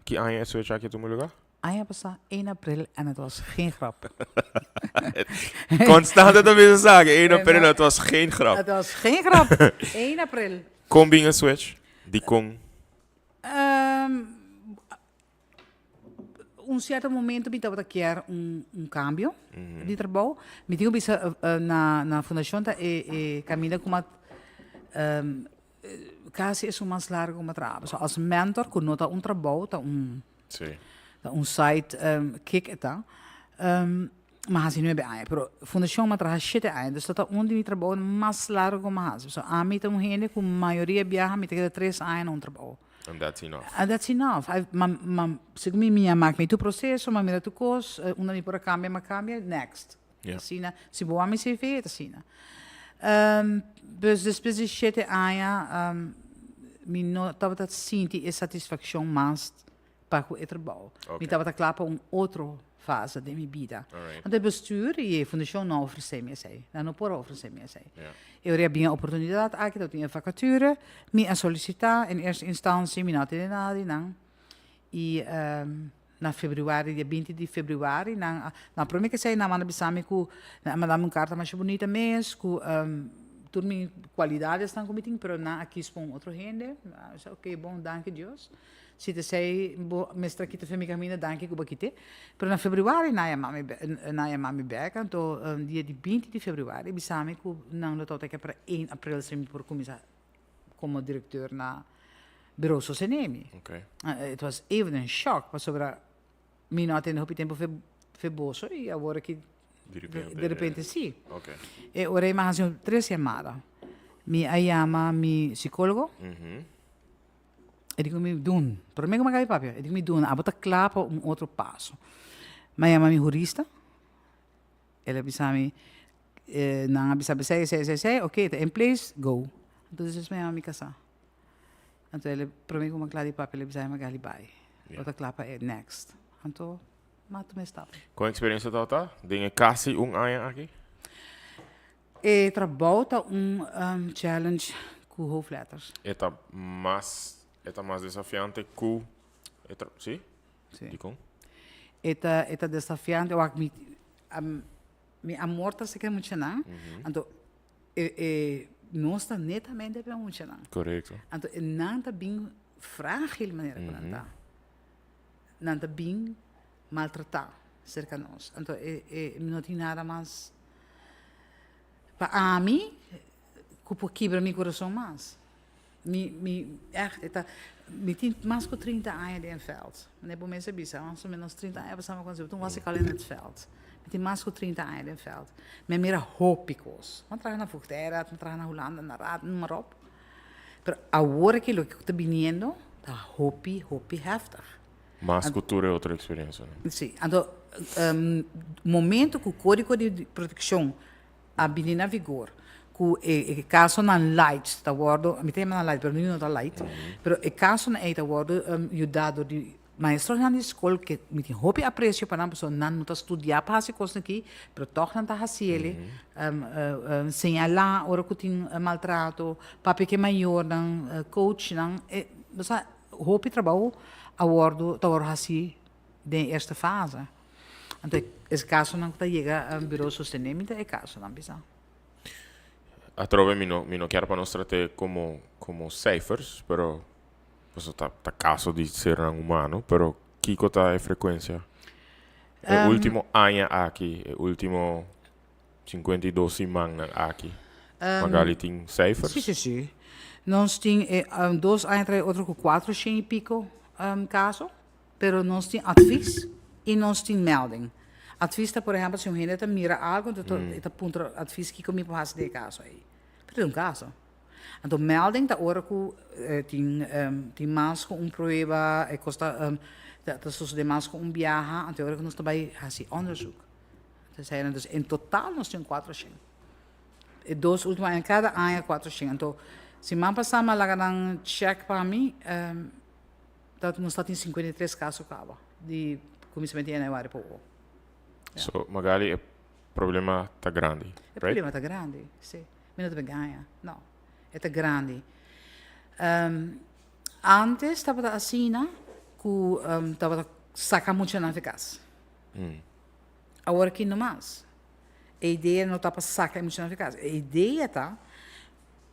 Que ano é Switch aqui no meu lugar? Aya pasa 1 april en het was geen grap. Constant dat we zeggen, 1 Nee, april, maar- het was geen grap. Het was geen grap. 1 april. Kom bing een switch. Die kon. Um certo momento me estava a querer cambio de trabalho. Me tinha visto na fundação caminha com uma quase é mais largo como trabalho. So, als mentor com nota trabalho, tá Sim. site kick eta. Mas assim não é bem, pero fundação mas trabalha shit aí, dus dat onde trabalho mais largo mas. So a mim tem gente com maioria viaja, me tem 3 anos trabalho. And that's enough. And that's enough. Se mi minha maak tu processo, ma mira tu cos, una mi por cambia, ma cambia, next. Ja. Sina, si boa mi CV, sina. Dus depois de 7 anos, mi no tava dat sinti e satisfação mais para o trabalho. Okay. Mi tava klaar para outra fase da minha vida. Alright. Want het bestuur e a fundação não oferece me sei, não pode oferecer me sei. Ja. Eu havia a oportunidade aqui, eu tinha vacature, me a solicitar em eerste instância, me não tinha nada, não. E na februário, dia 20 de februário, na primeira que sei, na mana bisame com, na mandar uma carta mais bonita mesmo, com tudo minha qualidades estão comigo, pero na aqui expõe outro gente, ok, bom, danke Deus. Se te sei, mestra aqui te fez caminho, danke que bakite. Pero na februário, na mami back, então dia de 20 de februário, bisame com não notou que para 1 april se me por começar como diretor na bureau Socenemi. Okay. Het was even een shock, maar sobre mim não tem tempo feboso e agora que de repente sim. Okay. E ora mais 3 chamadas. Mi ayama mi psicólogo. E digo me doen. Para mim como é que papel? E digo me doen. Abota klaar para outro passo. Mas ayama mi jurista. Ela bisami na bisami sei, okay, in place, go. Então is me ayama mi casa. Então ele para mim como klaar die papel, ele bisami magali bai. Abota klaar para next. Então mato me stap. Com experiência total? Dingen quase ano aqui? E trabalho tá challenge com hoofdletters. Eta mais desafiante que sim? Sim. Die kon? Eta desafiante, eu acho me amorta se que muito não. Então nós está netamente bem muito não. Correcto. Então não tá bem frágil maneira como tá. Não tá bem maltratado cerca nós. Então não tem nada mais para mim que quebra meu coração mais. Me tinha mais que 30 anos in het veld. Meneer Bomen zei bisa, als we met ons 30 anos samen kon zijn, toen was ik al in het veld. Me tinha mais que 30 anos in het veld. Met meer hopicos. Want traga na Fuchtera, traga na Holanda, na Raad, noem maar op. Pero agora que lo que está viniendo, está hopi heftig. Mas cultura é outra experiência, né? Sim. Então, momento que o código de proteção abili na vigor, que caso na light está guardo, me tem na light, pero não está light, pero o caso na está guardo ajudado de maestros na escola que me tem hopi aprecio para a pessoa não está estudar para essa coisa aqui, pero toch não está fazendo, señalar ora que tem maltrato, papi que maior, coach, você hopi trabalho a guardo tá guardo assim de esta fase. Então, esse caso não está chega a bureau sostenimento, é caso não precisa. A trove mi no chiaro para nós tratar como ciphers, pero pues tá caso de ser um humano, pero kiko tá é frequência. O último ano aqui, o último 52 semanas aqui. Magali tem ciphers? Sim. Nós temos 2 anos, outro com 400 e pico casos, pero nós temos advies e nós temos melding. Advies está, por exemplo, se um gente mira algo, então ponto advies que comigo para fazer caso aí. Pero é caso. Então melding da hora que tem mais com prova, custa de mais com viaje, então hora que nós também fazemos onderzoek. Dus in totaal nós temos 400. E 2 últimos anos, cada ano 400. Então, se man passar mal lá um check para mim, dat nós temos 53 casos acaba de começamento de janeiro para o. So, Magali, o problema tá grande, O right? problema está grande, sim. Mas não ganha, não. É grande. Antes estava assim, que estava saca muito na eficaz. Agora aqui não mais. A ideia não está para sacar muito na eficaz. A ideia está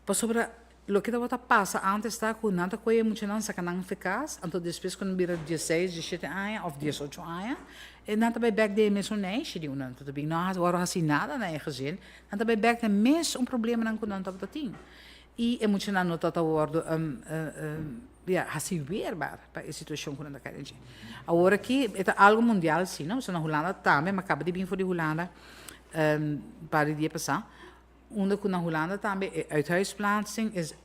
para sobre o que está passa antes está com nada coisa muito na sacar na eficaz, então depois quando vira 16, 17 anos ou 18 anos, e nada vai back de mesmo nem se diu não, tudo bem, não agora assim nada na gezin, nada vai back de mesmo problema não com não está tem. E é muito na nota agora ja, assim weerbaar para a situação que nós estamos. Agora aqui é algo mundial, sim, não? Na Holanda também, mas acaba de vir voor de Holanda para o dia passado. Onde na Holanda também, uithuisplaatsing is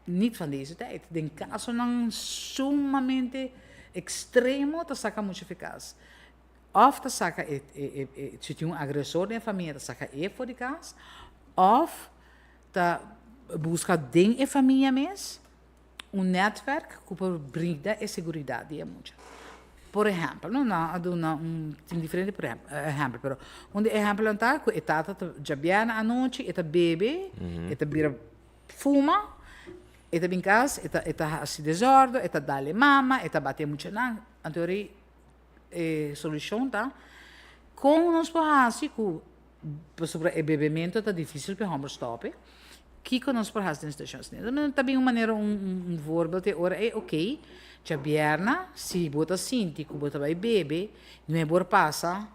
niet van deze tijd. Den caso não sumamente extremo, te saca muito eficaz. Of te saca, se tem agressor na família, te saca voor de casa, of te busca dentro da família mesmo, netwerk que brinda e segurança é muito. Por exemplo, tem diferente por exemplo, pero onde exemplo está que tata já viene à noite, eta bebe, eta bira fuma, eta em casa, eta se desordem, eta dá-lhe mama, eta bate muito na, então solução tá com nós assim que sobre o bebimento tá difícil para homem stop. Que nós por razão situações né também uma maneira voorbeeld ora é ok já bierna se bota sinti que bota vai bebe não é bor passa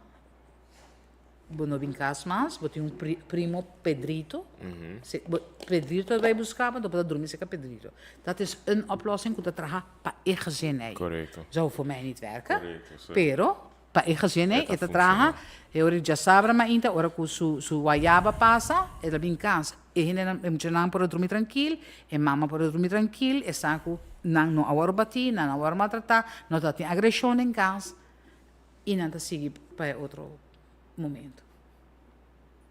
bono bem casmas bota primo Pedrito Pedrito vai buscar para depois dormir com Pedrito dat is een oplossing que traga para e gezin aí correto zou voor mij niet werken correto, pero para a gezin aí eta traga eu já sabe mas ainda ora que su guayaba passa ela bem cansa e gente não pode dormir tranquilo e mamma pode dormir tranquilo e saco não agora bater não agora maltratar não tem agressão em casa e não tá seguir para outro momento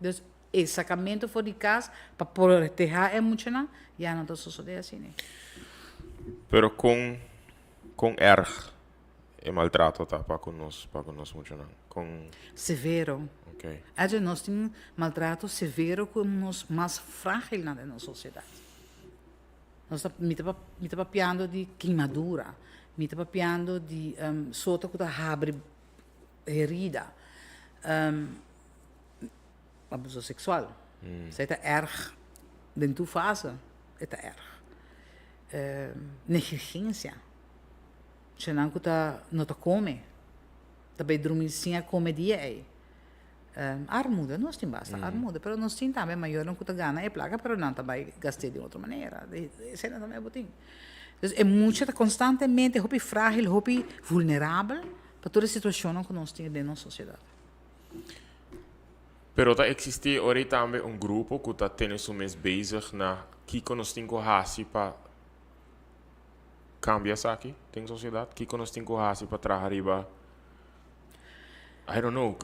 então o sacamento fora de casa para proteger a muito não já não tá sucedendo assim né pero com erg e maltrato tá para conosco muito não com severo. okay. Nós temos maltrato severo como os mais frágeis na nossa sociedade. Nós estamos papiando de queimadura, estamos papiando de sota que abre herida, abuso sexual. Isso é erg, dentro da fase, é erg. Negligência. Se não come, também dormir sem a comedia aí. Armoede, nós temos basta armoede, mas nós temos também maior não custa gana é placa, mas não também gastei de outra maneira. Isso é também botinho. Então é muito constantemente, hopi frágil, hopi vulnerável para toda a situação que nós temos dentro da sociedade. Pero tá existe ora também grupo que tá tendo isso mês bezig na que nós temos que para cambiar isso aqui, tem sociedade, que nós temos que para trazer riba I don't know,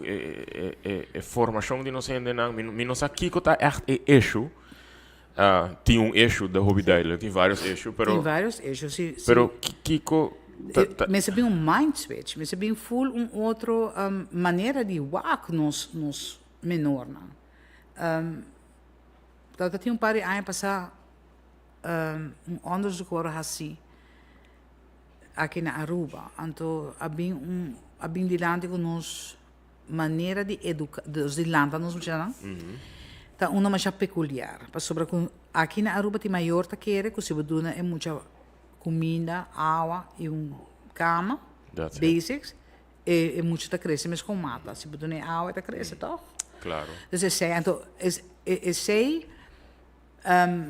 formação de nós ainda não, não sei que está echt issue. Tem issue da hobby dele, tem vários issues, pero tem vários issues, sim. Pero Kiko mas é bem mind switch, mas é bem full outra maneira de work nos menor, não. Então tem par de anos passar onderzoek agora assim aqui na Aruba, então há bem de lande com nos maneira de educar de lande nos já tá uma mais peculiar para sobre aqui na Aruba tem maior tá querer que se dona é muita comida água e cama basics e muito tá cresce mas com mata se dona água tá cresce tá claro então sei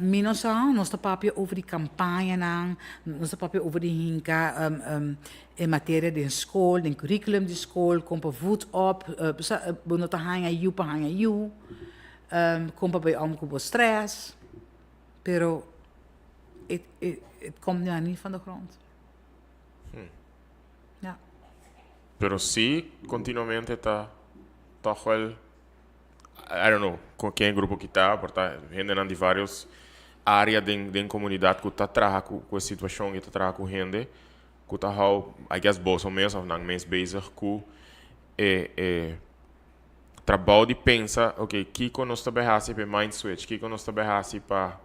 Minosa, nós papel over de campanha, nós papel over de hinka em matéria de escola, de curriculum de escola, como voet op, nós tá hanga you, como bij com stress, pero het komt niet van de grond. Ja. Pero sí, continuamente tá wel I don't know, com quem grupo que está, porque gente de várias áreas da comunidade que está trabalhando com a situação que está trabalhando com gente, que está, I guess, boas ou mesmo, não mais bezig com trabalho de pensar, ok, que nós estamos para mind switch, que nós estamos para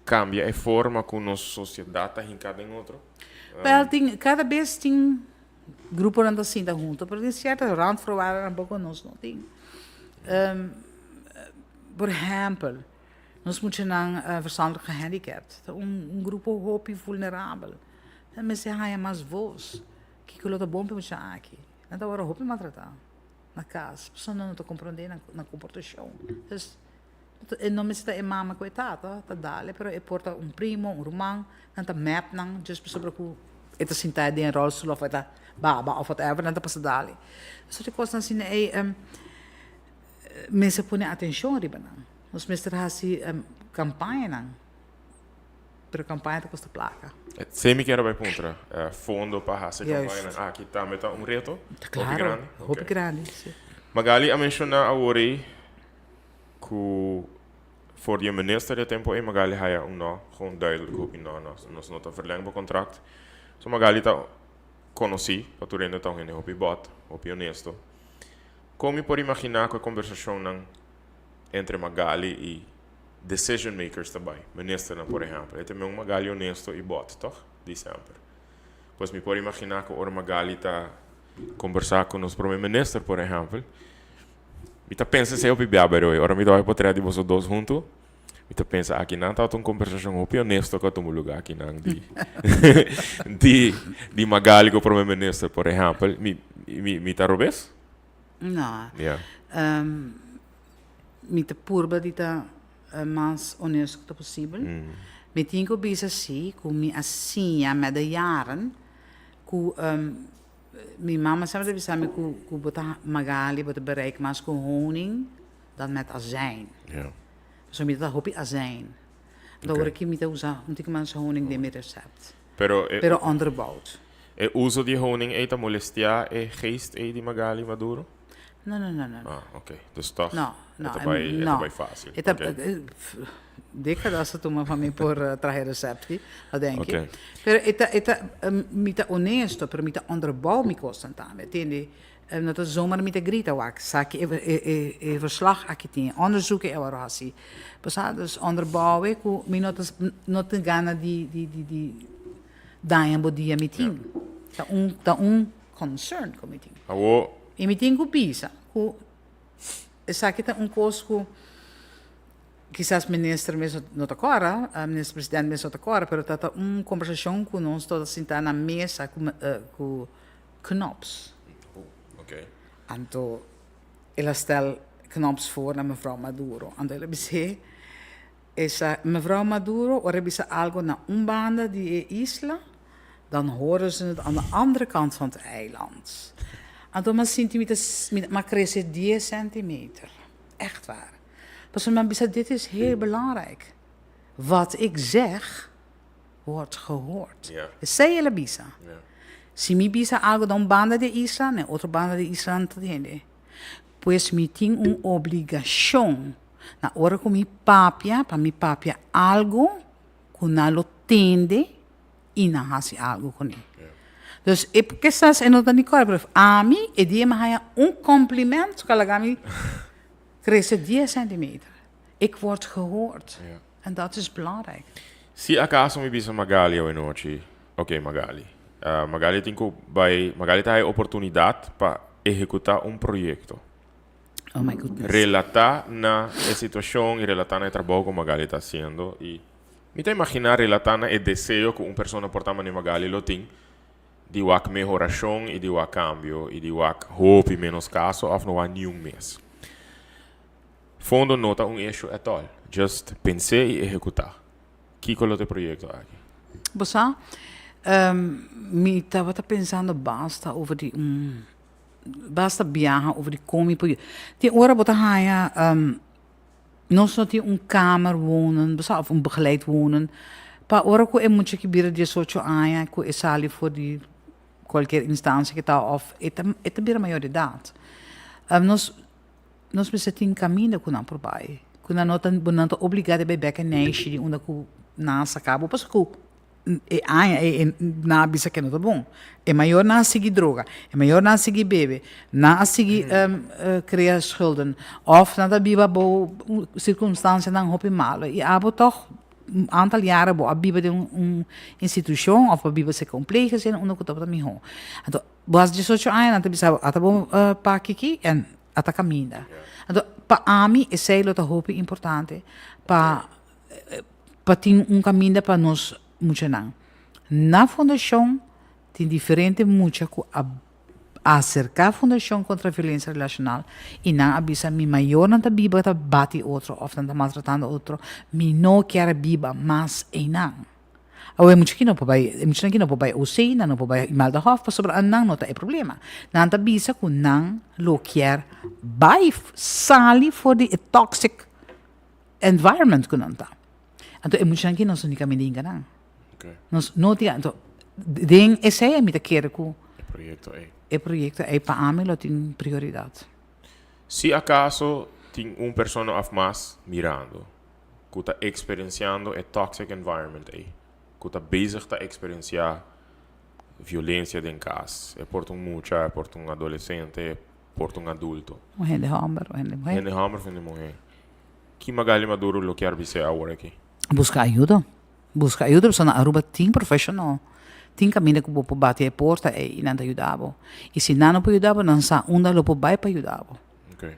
cambiar a forma que nossa sociedade está em cada outro. Well, cada vez tem grupo não assim da junto, pero de certa randvoorwaarden een pouco nós não tem. Por exemplo, nós moeten naar verstandelijk gehandicapt. Grupo hopi vulnerabel. En mensen gaan mais voz. Que aquilo tá bom para você aqui. Então agora hopi maltratar na casa. A pessoa não está compreendendo na comportação. Então, não me está mama coitada, tá dale, pero porta primo, irmão, não tá map não, just sobre que está sentado em rolstoel of está baba of whatever, não tá passa dale. So die coisas assim mensen põem atenção riba não. Nós mestre hasi campanha não. Pero campanha tá custa placa. Semi que era vai contra fundo para essa campanha. Aqui tá meta reto. Claro, hopi grande. Magali a mencionar a ori que voor die minister de tempo Magali haya gewoon duidelijk op in nos nota verlengbaar contract. So Magali ta conosci, paturendo tão in hopi bot, hopi honesto. Como por imaginar que a conversação entre Magali e decision makers também, minister por exemplo, é também Magali honesto e bot, toch? De sempre. Pois me por imaginar que ora Magali ta conversar com os primeiro-minister, por exemplo. Mita pensa se eu bibiabero, ora me dá para de vocês dois juntos. Mita pensa aqui não tá uma conversação hopi honesto que eu lugar aqui não de Magali com o primeiro-minister, por exemplo. Me tá robes? Não. Yeah. Mita purba de tá mais honesto que possível. Me tinha que bisa assim, com me assim a med jaren, com mijn mama zei dat we samen boten Magali boten bereik maar com honing dan met azijn. Ja. Zo met dat hopi azijn. Dan hoor ik je niet usa, omdat ik maar honing de meer recept. Pero onderbouwd. E uso di honing eta molestia e geest e di Magali Maduro? No. Ah, ok. Dus toch? No. Ito vai fácil. Décadas tu me fammi por traje recepti, denk ik. Okay. Pero mita honesto, pero mita onderbouw mi constantamente. Tende, dat is zomaar mita grita wak. Saki e verslag akitien, onderzoeken e warasi. Pasa dus onderbouwen ku mi not gana di dayan bodia mitin. Ta concern ko mitin. Awo. E mitin ku pisa ku saki ta coisa ku quizás ministro mesmo não está agora, ministro presidente mesmo está agora, pero tá conversação com nós todos sentar na mesa com Knops. Okay. Então, ela stel Knops voor naar mevrouw Maduro. En ela disse, essa mevrouw Maduro, ora bisa algo na banda die isla, dan horen ze het aan de andere kant van het eiland. En dan maar cresce 10 centimeter. Echt waar. Maar dit is heel belangrijk. Wat ik zeg, wordt gehoord. Yeah. Sei ela bisa. Yeah. Se me bisa algo de banda de isla, né, outra banda de isla não entende. Pois me tem obrigação na hora que me papia, para me papia algo, que não lo tende e não faz algo com ele. Dus ik quizás en dat niet kan, maar a mim e die me complimento que ela me cresce 10 centimeter. Ik word gehoord. Ja. En dat is belangrijk. Se acaso me bisa Magali hoje noite, ok Magali. Magali tem a oportunidade para executar projeto. Oh my goodness. Relatar na situação e relatar na trabalho que Magali está fazendo. E me imaginar relatar na desejo que pessoa portama de Magali lo tem. De wak melhoração e de wak cambio e de wak hope menos caso of não há nenhum mês. Fundo nota eixo é tal. Just pensar e executar. Que colo de projeto aqui? Bossa, me estava pensando basta over die basta viajar over die komi. Die ora bota haya nós não tem kamer wonen, bossa of begeleid wonen. Pa ora ko moet je kibira 18 anos, ko esali voor die qualquer instância que está of é bira maioridade. Nós precisamos caminho com não probai. Quando não estamos obrigados a beber que neixe de onde que nasa cabo, parce que na bisa que não tá bom. É maior não seguir droga, é maior não seguir bebe, não seguir criar schulden, of não da biba bo circunstância não hope malo. E abo toch aantal jaren bo abiba de instituição of abiba se complete zijn onder het op dat miho. buas 18 anos, ata bisa ata bom pa kiki en ata caminda. Então, pa ami e sei lo ta hopi importante pa tin caminda pa nos mucha nang. Na fundação tem diferente mucha ku acercar a fundação contra a violência relacional e não avisa mi maior não tá biba tá bate outro ou não tá maltratando outro mi não quer biba mas e não ou é muito que não pode o sei não pode mal da hof para sobre não não tá é problema não tá bisa com não lo quer vai sali for the toxic environment que não tá então é muito que não são unicamente enganar não tinha então ding esse é me tá quer com o proyecto é para mim lo tem prioridade. Se acaso tem pessoa a mais mirando, que está experienciando o toxic environment aí, que está bezig a experienciar violência em casa, é por mucha, é por adolescente, é por adulto. O gente hammer, o gente mulher. Gente hammer, gente mulher. Que magali maduro lo quer dizer agora aqui? Busca ajuda, porque na Aruba tem profissional. Tem caminho que vou bater a porta e não te ajudava. E se não pode ajudar, não sabe onde lo pode vai para ajudar. Ok.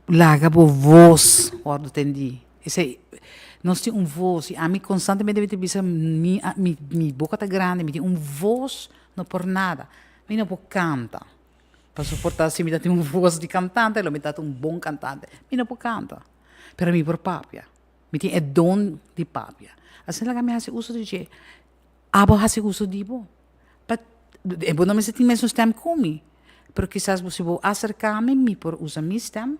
Laga por voz, quando entendi. Esse nós temos voz, e a mim constantemente deve ter mi boca tá grande, me tem voz não por nada. Me não pode cantar. Para suportar se me dá voz de cantante, lo me dá bom cantante. Me não pode cantar. Pero me por papia. Me tem dom de papia. Assim lá me hace uso de que abo hace uso de bo. E não me senti mesmo stem comi. Pero quizás você vou acercar-me me por usar mi stem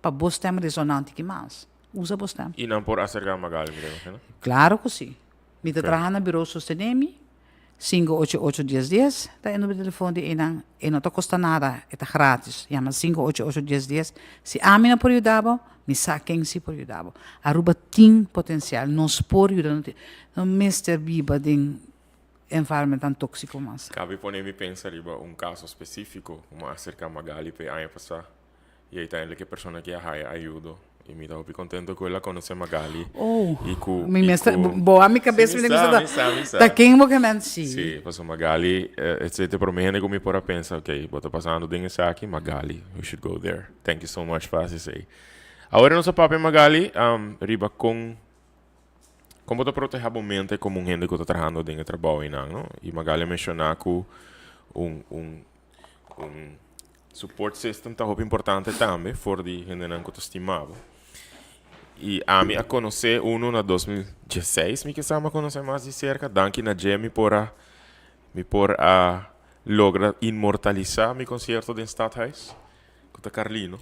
para bo stem resonante que mais. Usa bo stem. E não por acercar magali, me Claro que sim. Me tá trabalhando no bureau sostenemi 588-1010, tá indo no telefone de enang, e não tá custa nada, é tá grátis. Chama 588-1010. Se a mim não por ajudar, me saquem se por ajudar. Aruba tem potencial, não por ajudar, não mister biba de environment tão tóxico mas. Cabe poner me pensar riba caso específico, como acercar magali pe aia passar. E aí tá ele que pessoa que a ajuda. E me dá contento com ela conhecer Magali. Oh, e com boa minha cabeça me lembra da quem mo que sim. Sim, passou Magali, etc. Por mim, como me por a pensar, ok, bota passando dentro desse aqui, Magali, we should go there. Thank you so much for say. Agora nosso papo Magali, riba com como te proteger a mente como gente que está trabalhando dentro do trabalho, não? E Magali mencionar que support system tá muito importante também, for de gente não que estimava. E a mim a conhecer na 2016, me que sabe conhecer mais de cerca, danke na Jamie por a logra imortalizar meu concerto de Stadhuis, com a Carlino.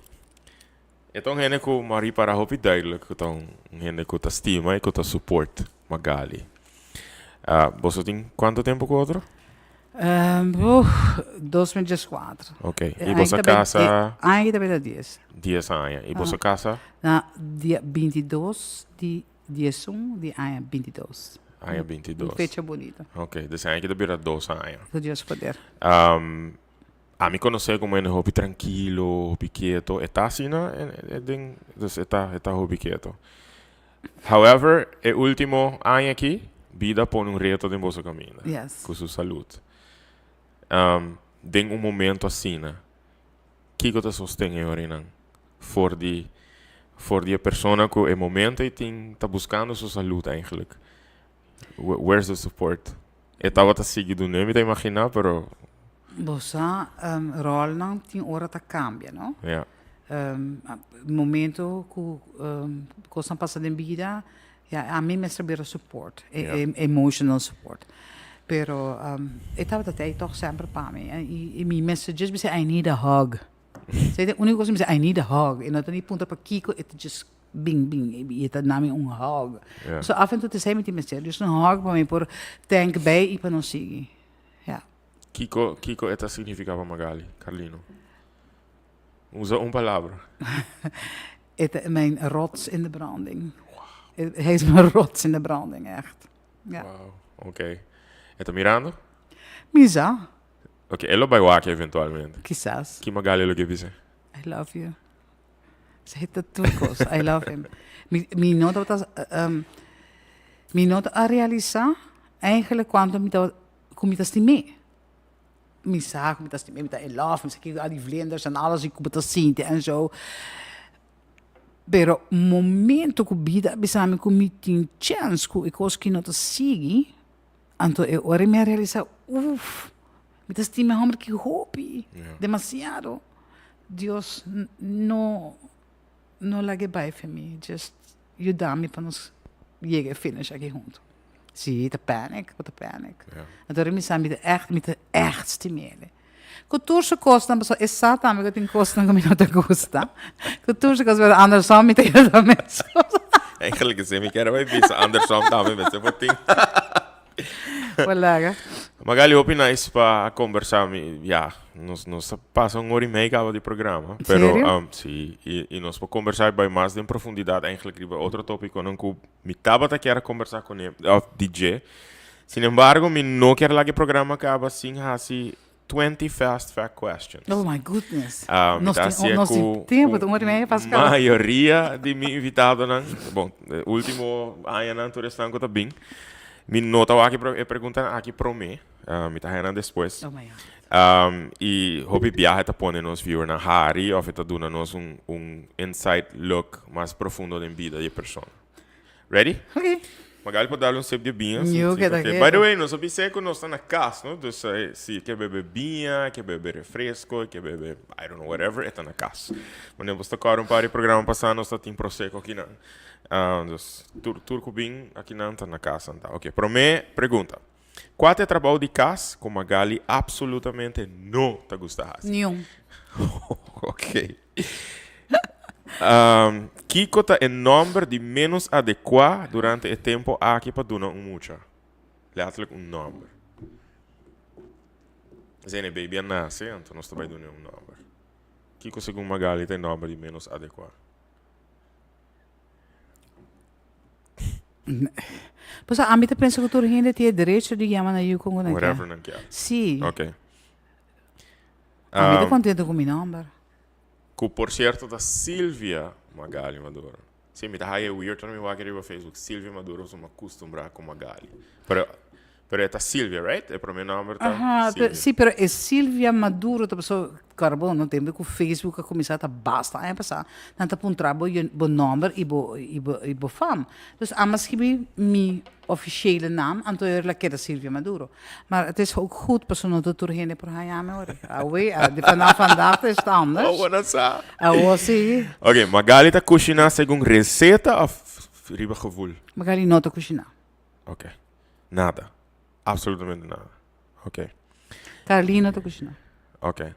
Então gente que Marie para hopi duidelijk, que então gente que tá estima e que tá support Magali. Você tem quanto tempo com outro? 2004. Ok. E você casa? Ainda bem 10. 10 anos. E você casa? Na dia 22 de 11 de ano 22. Ano 22. Fecha bonita. Ok. Desse ano que deve 2 anos. Que Deus poder. A me conhecer como é hobby tranquilo, hobby quieto. Está assim, né? Está hobby quieto. However, o último ano aqui, vida põe reto de vosso caminho. Yes. Com sua saúde. Tem momento assim, né? Que você sustém agora, não? For die persona que é momento e está buscando sua saúde, eigenlijk. Where's the support? Eu estava a seguir do nome, te imaginar, pero... Você, rol não tem hora de cambia, não? Yeah. Momento que coisa passa em vida, a mim me serve support, emotional support. Pero eu estava até toch sempre para mim. E minha messages me say I need a hug. Sei a única coisa me say I need a hug. E não tem ponto para Kiko, it just bing bing. E está nami hug. Yeah. So af en toe te say met die messages hug para mim por tank bij e para não seguir. Ja. Kiko, esta significava Magali, Carlino. Usa palavra. Het is mijn rots in de branding. Wow. Hij is mijn rots in de branding, echt. Ja. Wow, oké. Está mirando? Misa. Ok, ele vai wake eventualmente. Quizás. Que Magali lo que dice? I love you. Ze heet het turcos. I love him. Mi nota a realizar eigenlijk quando me estimei. mijn zaak, met dat met in love, met kijk al die vlinders en alles, ik moet dat zien en zo. Pero momento que vida bisami ku meeting chance ku ik que não te sigue, anto eu ora me realiza, me das time hammer que hobby, demasiado. Dios no lage bij voor mij, just you dame para nos llegue finish aqui junto. Sim, de panic. Ja. Então me sabe met de echt stimele. Cultuurse kosten, maar zo exatamente que tem kosten que me não te gusta. Cultuurse kosten werden andersom met de mensen. Eigenlijk is het keer bij visa andersom também, mas eu vou ter. Voilà. Magali hopi nice para conversar, ja, nos passa hora e meia cabo de programa. Pero sim, e nós vamos conversar bem mais em profundidade eigenlijk sobre outro tópico não que me tava a querer conversar com ele, DJ. Sin embargo, me não quero lá que o programa acaba assim, assim 20 fast fact questions. Oh my goodness. Nós temos tempo, uma hora e meia, Pascal. A maioria de meus invitados, bom, último ano não estou estando também. Me nota aqui pergunta aqui para mim, me tá rendendo depois. Oh my God. E hope viaja tá pondo nos viewers na Harry, ou tá dando nos insight look mais profundo da vida de pessoa. Ready? Ok. Magali pode dar um sip de vinho. By the way, nós observamos que nós estamos na casa, não? Então, se quer beber vinho, quer beber refresco, quer beber, I don't know, whatever, está na casa. Mas nós tocaram para o programa passado, nós estamos em Prosecco aqui, não? Então, turco vinho aqui não está na casa. Então. Ok, para mim, pergunta. Qual é o trabalho de casa que Magali absolutamente não te gosta? Nenhum. Ok. Kiko está em número de menos adequado durante o tempo aqui para dar mucha. Letterlijk número. Zijn baby nasce, então nós também damos número. Kiko segundo Magali tem número de menos adequado. Pues a mí te pienso que tu gente tiene derecho de llamar a yo con una Whatever não quer. Sí. Ok. A mí te contento con mi nombre. Que por cierto da Silvia Magali Maduro. Sim, me tá aí weird também vai querer no Facebook. Silvia Maduro sou acostumbrada com Magali. Pero é Silvia, right? É para meu nome tá. Ajá, sí, pero es Silvia Maduro, te pasó carbon, no tempo que o Facebook a começar a basta, aí passar, nanta puntra bo number e bo fam. Dus amas que mi officiële naam, anto la que Silvia Maduro. Maar het is ook goed persoon dat er geen voor haar me hoor. Vanaf vandaag is het anders. Oh, wat is dat? Sim. Ok, Magali tá cozinhando segundo receita ou riba gevoel? Magali não tá cozinhando. Ok. Nada. Absolutamente nada. Ok. Carolina tá cozinhando. Ok.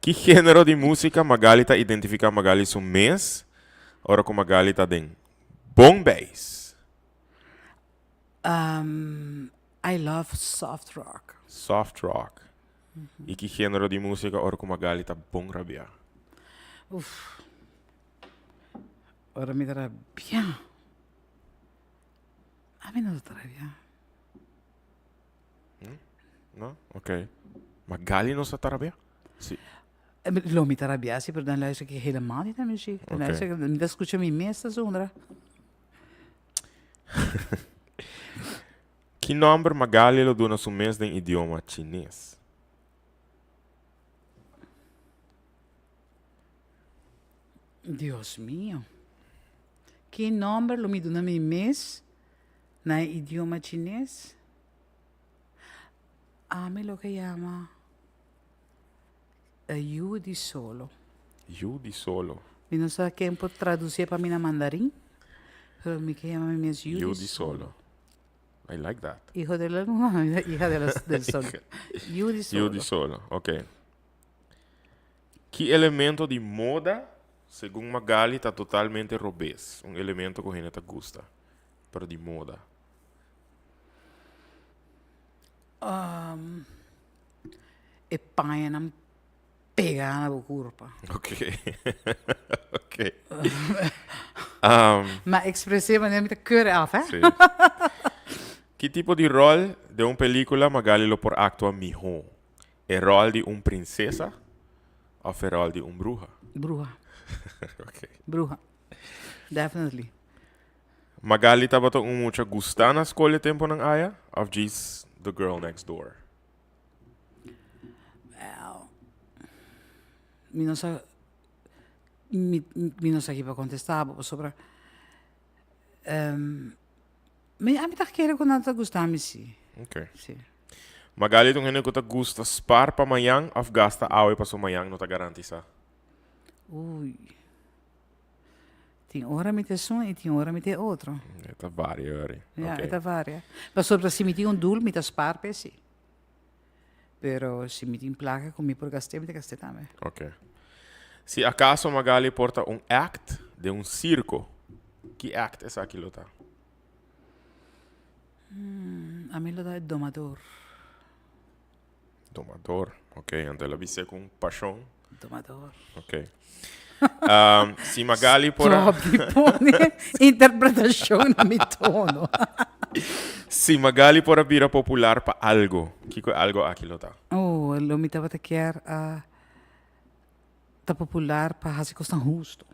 Que gênero de música Magali tá identifica Magali som mês? Ora com Magali tá den bom bass. I love soft rock. Soft rock. E que gênero de música ora com Magali tá bom rabia? Ora me dará bien. A mí no me dará bien. No? Ok. Magali não está rabia? Sim. Lo me dará bien, sí, pero dan luister ik helemaal niet naar muziek. Dan luister ik, dat escucho mi meeste zonder. Que nome Magali lo dona su mês em idioma chinês? Dios mío. Que nome lo me dona mi mês na idioma chinês? Me lo que llama You di Solo. You di Solo. Mi non so quem pode traduzir para mim na mandarim. Pero me que llama mi mês You di Solo. I like that. Hijo de la luna, hija de del sol. You di Solo. You di Solo, ok. Que elemento de moda, segundo Magali, está totalmente robês? Um elemento que a gente gosta, pero de moda. E paia não pegar na curva. Ok. Ok. Maar expressief, maar neem je de keur af, hè? Sí. Que tipo de rol de uma película Magali lo por actua mejor? ¿El rol de una princesa o el rol de una bruja? Bruja. Ok. Bruja. Definitely. Magali estava toch mucho gustar na escola tempo ng aya? Of just the girl next door? mi non sa mi non sa chi può contestare sopra. Ma a me ta chiede con tanta gustami sì. Ok. Sì. Magali tong hene ko ta gusta spar pa mayang of gasta awe pa so mayang no ta garantisa. Ui. Tem hora me ter som e tem hora me ter outro. Eta varie ori. Ja, Ok. è da varia. Ma sopra se mi ti un dul mi ta sparpe sì. Pero se mi ti in placa con mi por gaste mi te gaste tame. Ok. Si acaso Magali porta un act de un circo, que act es aquilo ta? A me lo dà il domador. Domador. Ok, ante la visse con passion. Domador. Ok. Si Magali porta... Troppi pone interpretazione a mi tono. Si Magali porta bira popular pa algo, kiko algo aquilo ta? Oh, lo mi tava te chiar a ta popular pa hasi costan justo.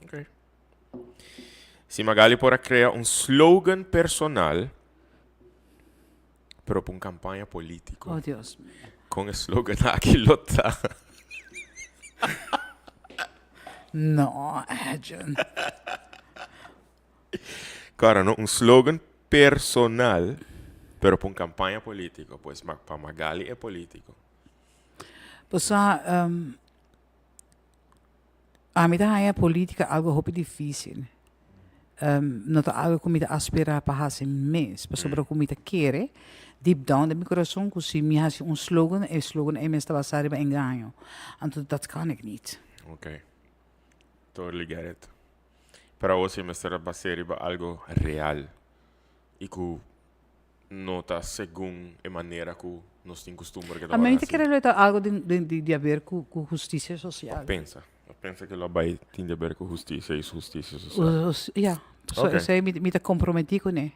Ok. Si Magali porta crea un slogan personal, pero para un campaña político. Oh, Dios. Con el slogan aquilo ta. No, John. Cara, no, un slogan personal, pero para un campaña político. Pues para Magali es político. Pues a mí a política algo hopi difícil. Não tá algo que me aspira para fazer mês, mas sobre o que me querer, deep down de meu coração, que se me hace slogan é mesmo basado em engano. Então, dat kan ik niet. Ok. Totally get it. Para você, me será baseado em algo real. E que não está segundo a maneira que nós temos costume de A mim, te querer algo de a ver com justiça social. Pensa que ela vai ter a ver com justiça e justiça social. Ja, Okay. so me te comprometi com ele.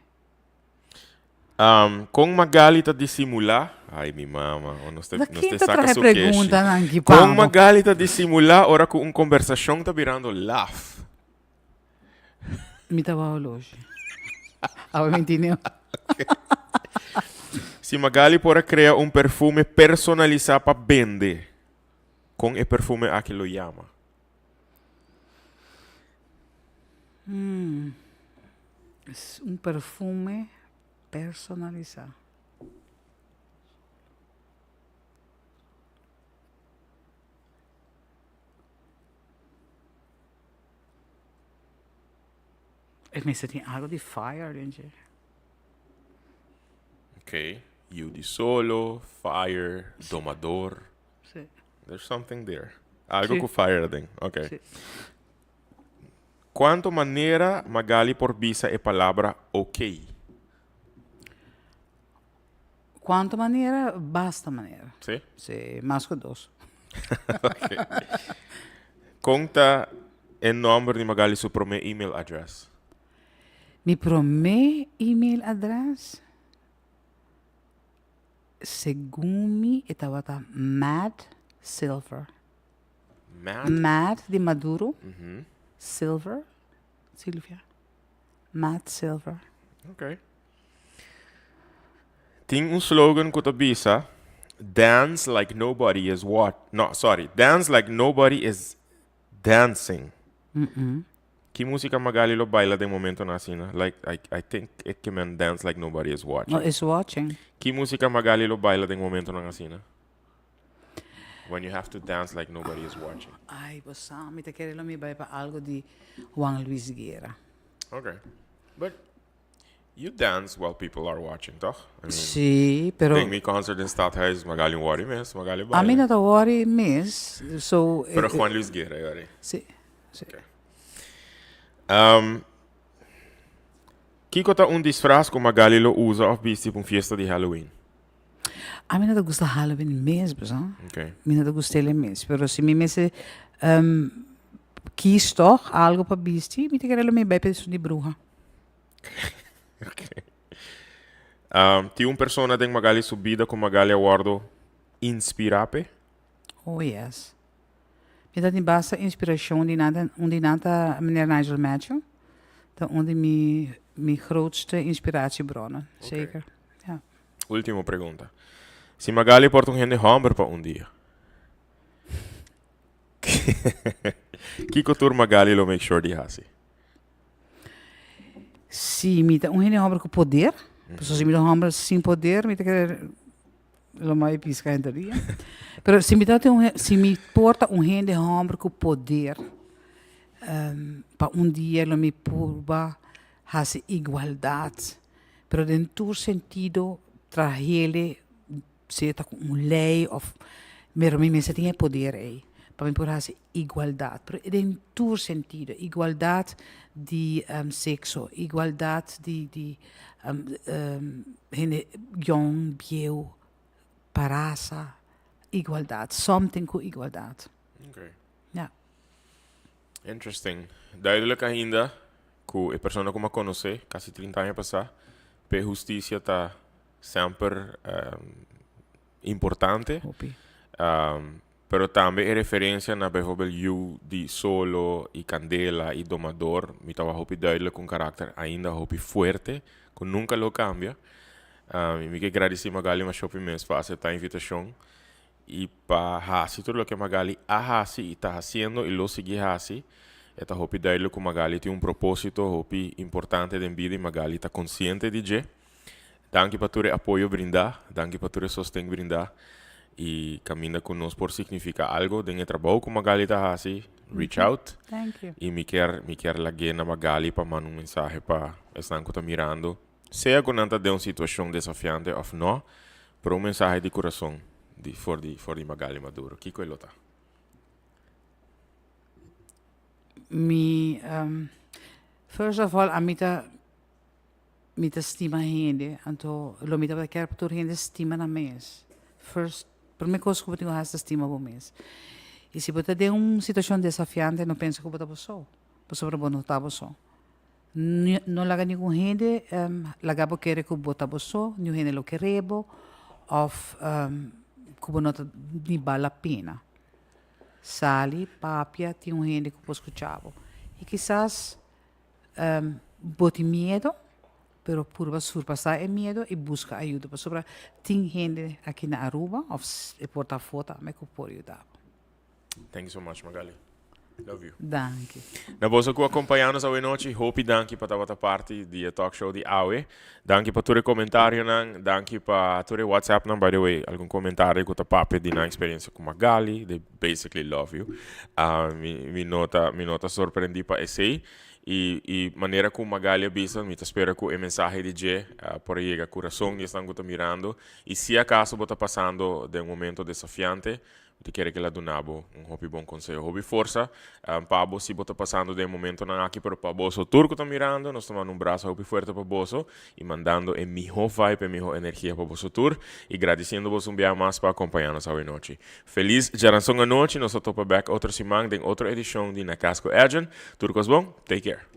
Kung Magali ta disimula, ay mi mama, o nos te Daqui saca traje su pergunta keshi. nang Kung gipamo. Magali ta disimula, ora ku un conversasyong ta virando laugh. Me tava hoje. Ava mentinho. Si Magali pora crea un perfume personalizado para vender, con el perfume a que lo llama. Um perfume personalizado. E me tem algo de fire, gente. Okay. You di solo, fire, domador. Sim. There's something there. Algo Sí. com fire then. Okay. Sí. Quanto maneira Magali por visa a palavra ok? Quanto maneira, basta maneira. Sim? Se mais que dois. Okay. Conta o nome de Magali su prome email address. Mi prome email address. Segumi etawata Mad Silver. Matt? Mad de Maduro. Mhm. Silver. Silvia. Mad Silver. Okay. Tem um slogan que visa dance like nobody is dance like nobody is dancing. Que música Magali lo baila de momento na cena? Like I think it can dance like nobody is watching. No, is watching. Que música Magali lo baila de momento na cena? When you have to dance like nobody is watching. Ai, bossa, mi te querelo mi vai para algo de Juan Luis Guerra. Okay. But you dance while people are watching, toch? I mean, Sì, però tem mi concert in Stadhuis, Magali worry mes, Magali baila. a mim não tá worry miss, so Pero Juan Luis Guerra, yori. sì, sì. Okay. Kiko ta un disfraz que Magali lo usa of visti para fiesta de Halloween. A mim não gosta Halloween mesmo, sabe? Okay. A mim não gosta ele mesmo, pero se me messe quis toch algo para bisti, mi te querelo mi vai para de bruxa. Okay. Ti un persona den Magali subida com Magali aguardo inspirape. Oh yes. Me dá de basta inspiração de nada meneer Nigel Matthew. Dat onde mijn grootste inspiratiebronnen. Oké. Zeker. Ja. Última pergunta. Se Magali porta um rende hamburger para um dia. Kiko tur magali lo make sure di hasi. Se me dá gente homem com poder, pessoas me dão homem sem poder, me dá que lo mais pisca entraria. Pero se me porta gente homem com poder, para dia lo me purba hasi igualdade, pero dentro sentido trahere se tá com lei of pero me se tem poder aí. Para mim por hasi igualdade, pero dentro sentido igualdade de sexo, igualdade de jong, bieu, parasa, igualdade, something com igualdade. Okay. Ja. Interesting. Duidelijk ainda que a pessoa como conhece, quase 30 anos passar, per justiça tá sempre importante. Hopi. Pero também é referência na bijvoorbeeld you di solo e candela e domador, mi tava hopi duidelijk com caráter ainda hopi forte, que nunca lo cambia. E mi que agradecer Magali mas shopping mes para aceitar a invitação e para hasi tudo o que Magali a hasi e tá haciendo e lo sigue hasi. Eta hopi duidelijk que Magali tem propósito hopi importante de vida e Magali tá consciente de je. Danke para tu apoio brindar, danke para tu sostén brindar. E caminha conosco por significa algo dentro do trabalho com Magali tá assim, reach out. Thank you. E me quer lagay na Magali para mandar mensagem para estar que tá mirando. Seja com nada de uma situação desafiante ou não, pero mensagem de coração for de Magali Maduro. Que coisa tá? First of all, mita estima gente, então lo mita para quer por gente estima na mês. First, primeira coisa que eu tenho essa estima por mês. E se você tem uma situação desafiante, não pensa que você está só. Você não está só. Não laga nenhum gente, laga porque quer que você está só, nenhum gente lo querebo, ou que você não está nem vale a pena. Sali, papia, tem um gente que você escuchava. E quizás bote medo, pero por surpassar o medo e busca ajuda. Para tem gente aqui na Aruba, ou porta foto, me que pode ajudar. Thank you so much, Magali. Love you. Danke. Na bolsa que acompanhamos a noite, hope danke para a parte do talk show de Aue. Danke para tu comentário, danke para tu WhatsApp, by the way, algum comentário que tu papo de na experiência com Magali, they basically love you. Me nota surpreendi para esse. E maneira como Magali avisa, me espera que a mensagem de Jé por aí a coração de estão mirando. E se acaso você está passando de um momento desafiante, te quero que ela donabo bom conselho, hobby força, para se você está passando de um momento não aqui para o bolso turco está mirando, nós tomando braço hobby forte para o bolso e mandando a melhor vibe, a melhor energia para o bolso tour e agradecendo você dia mais para acompanhar-nos hoje noite. Feliz geração à noite, nós estamos back outra semana em outra edição de Na Casco Agent. Turcos bom, take care.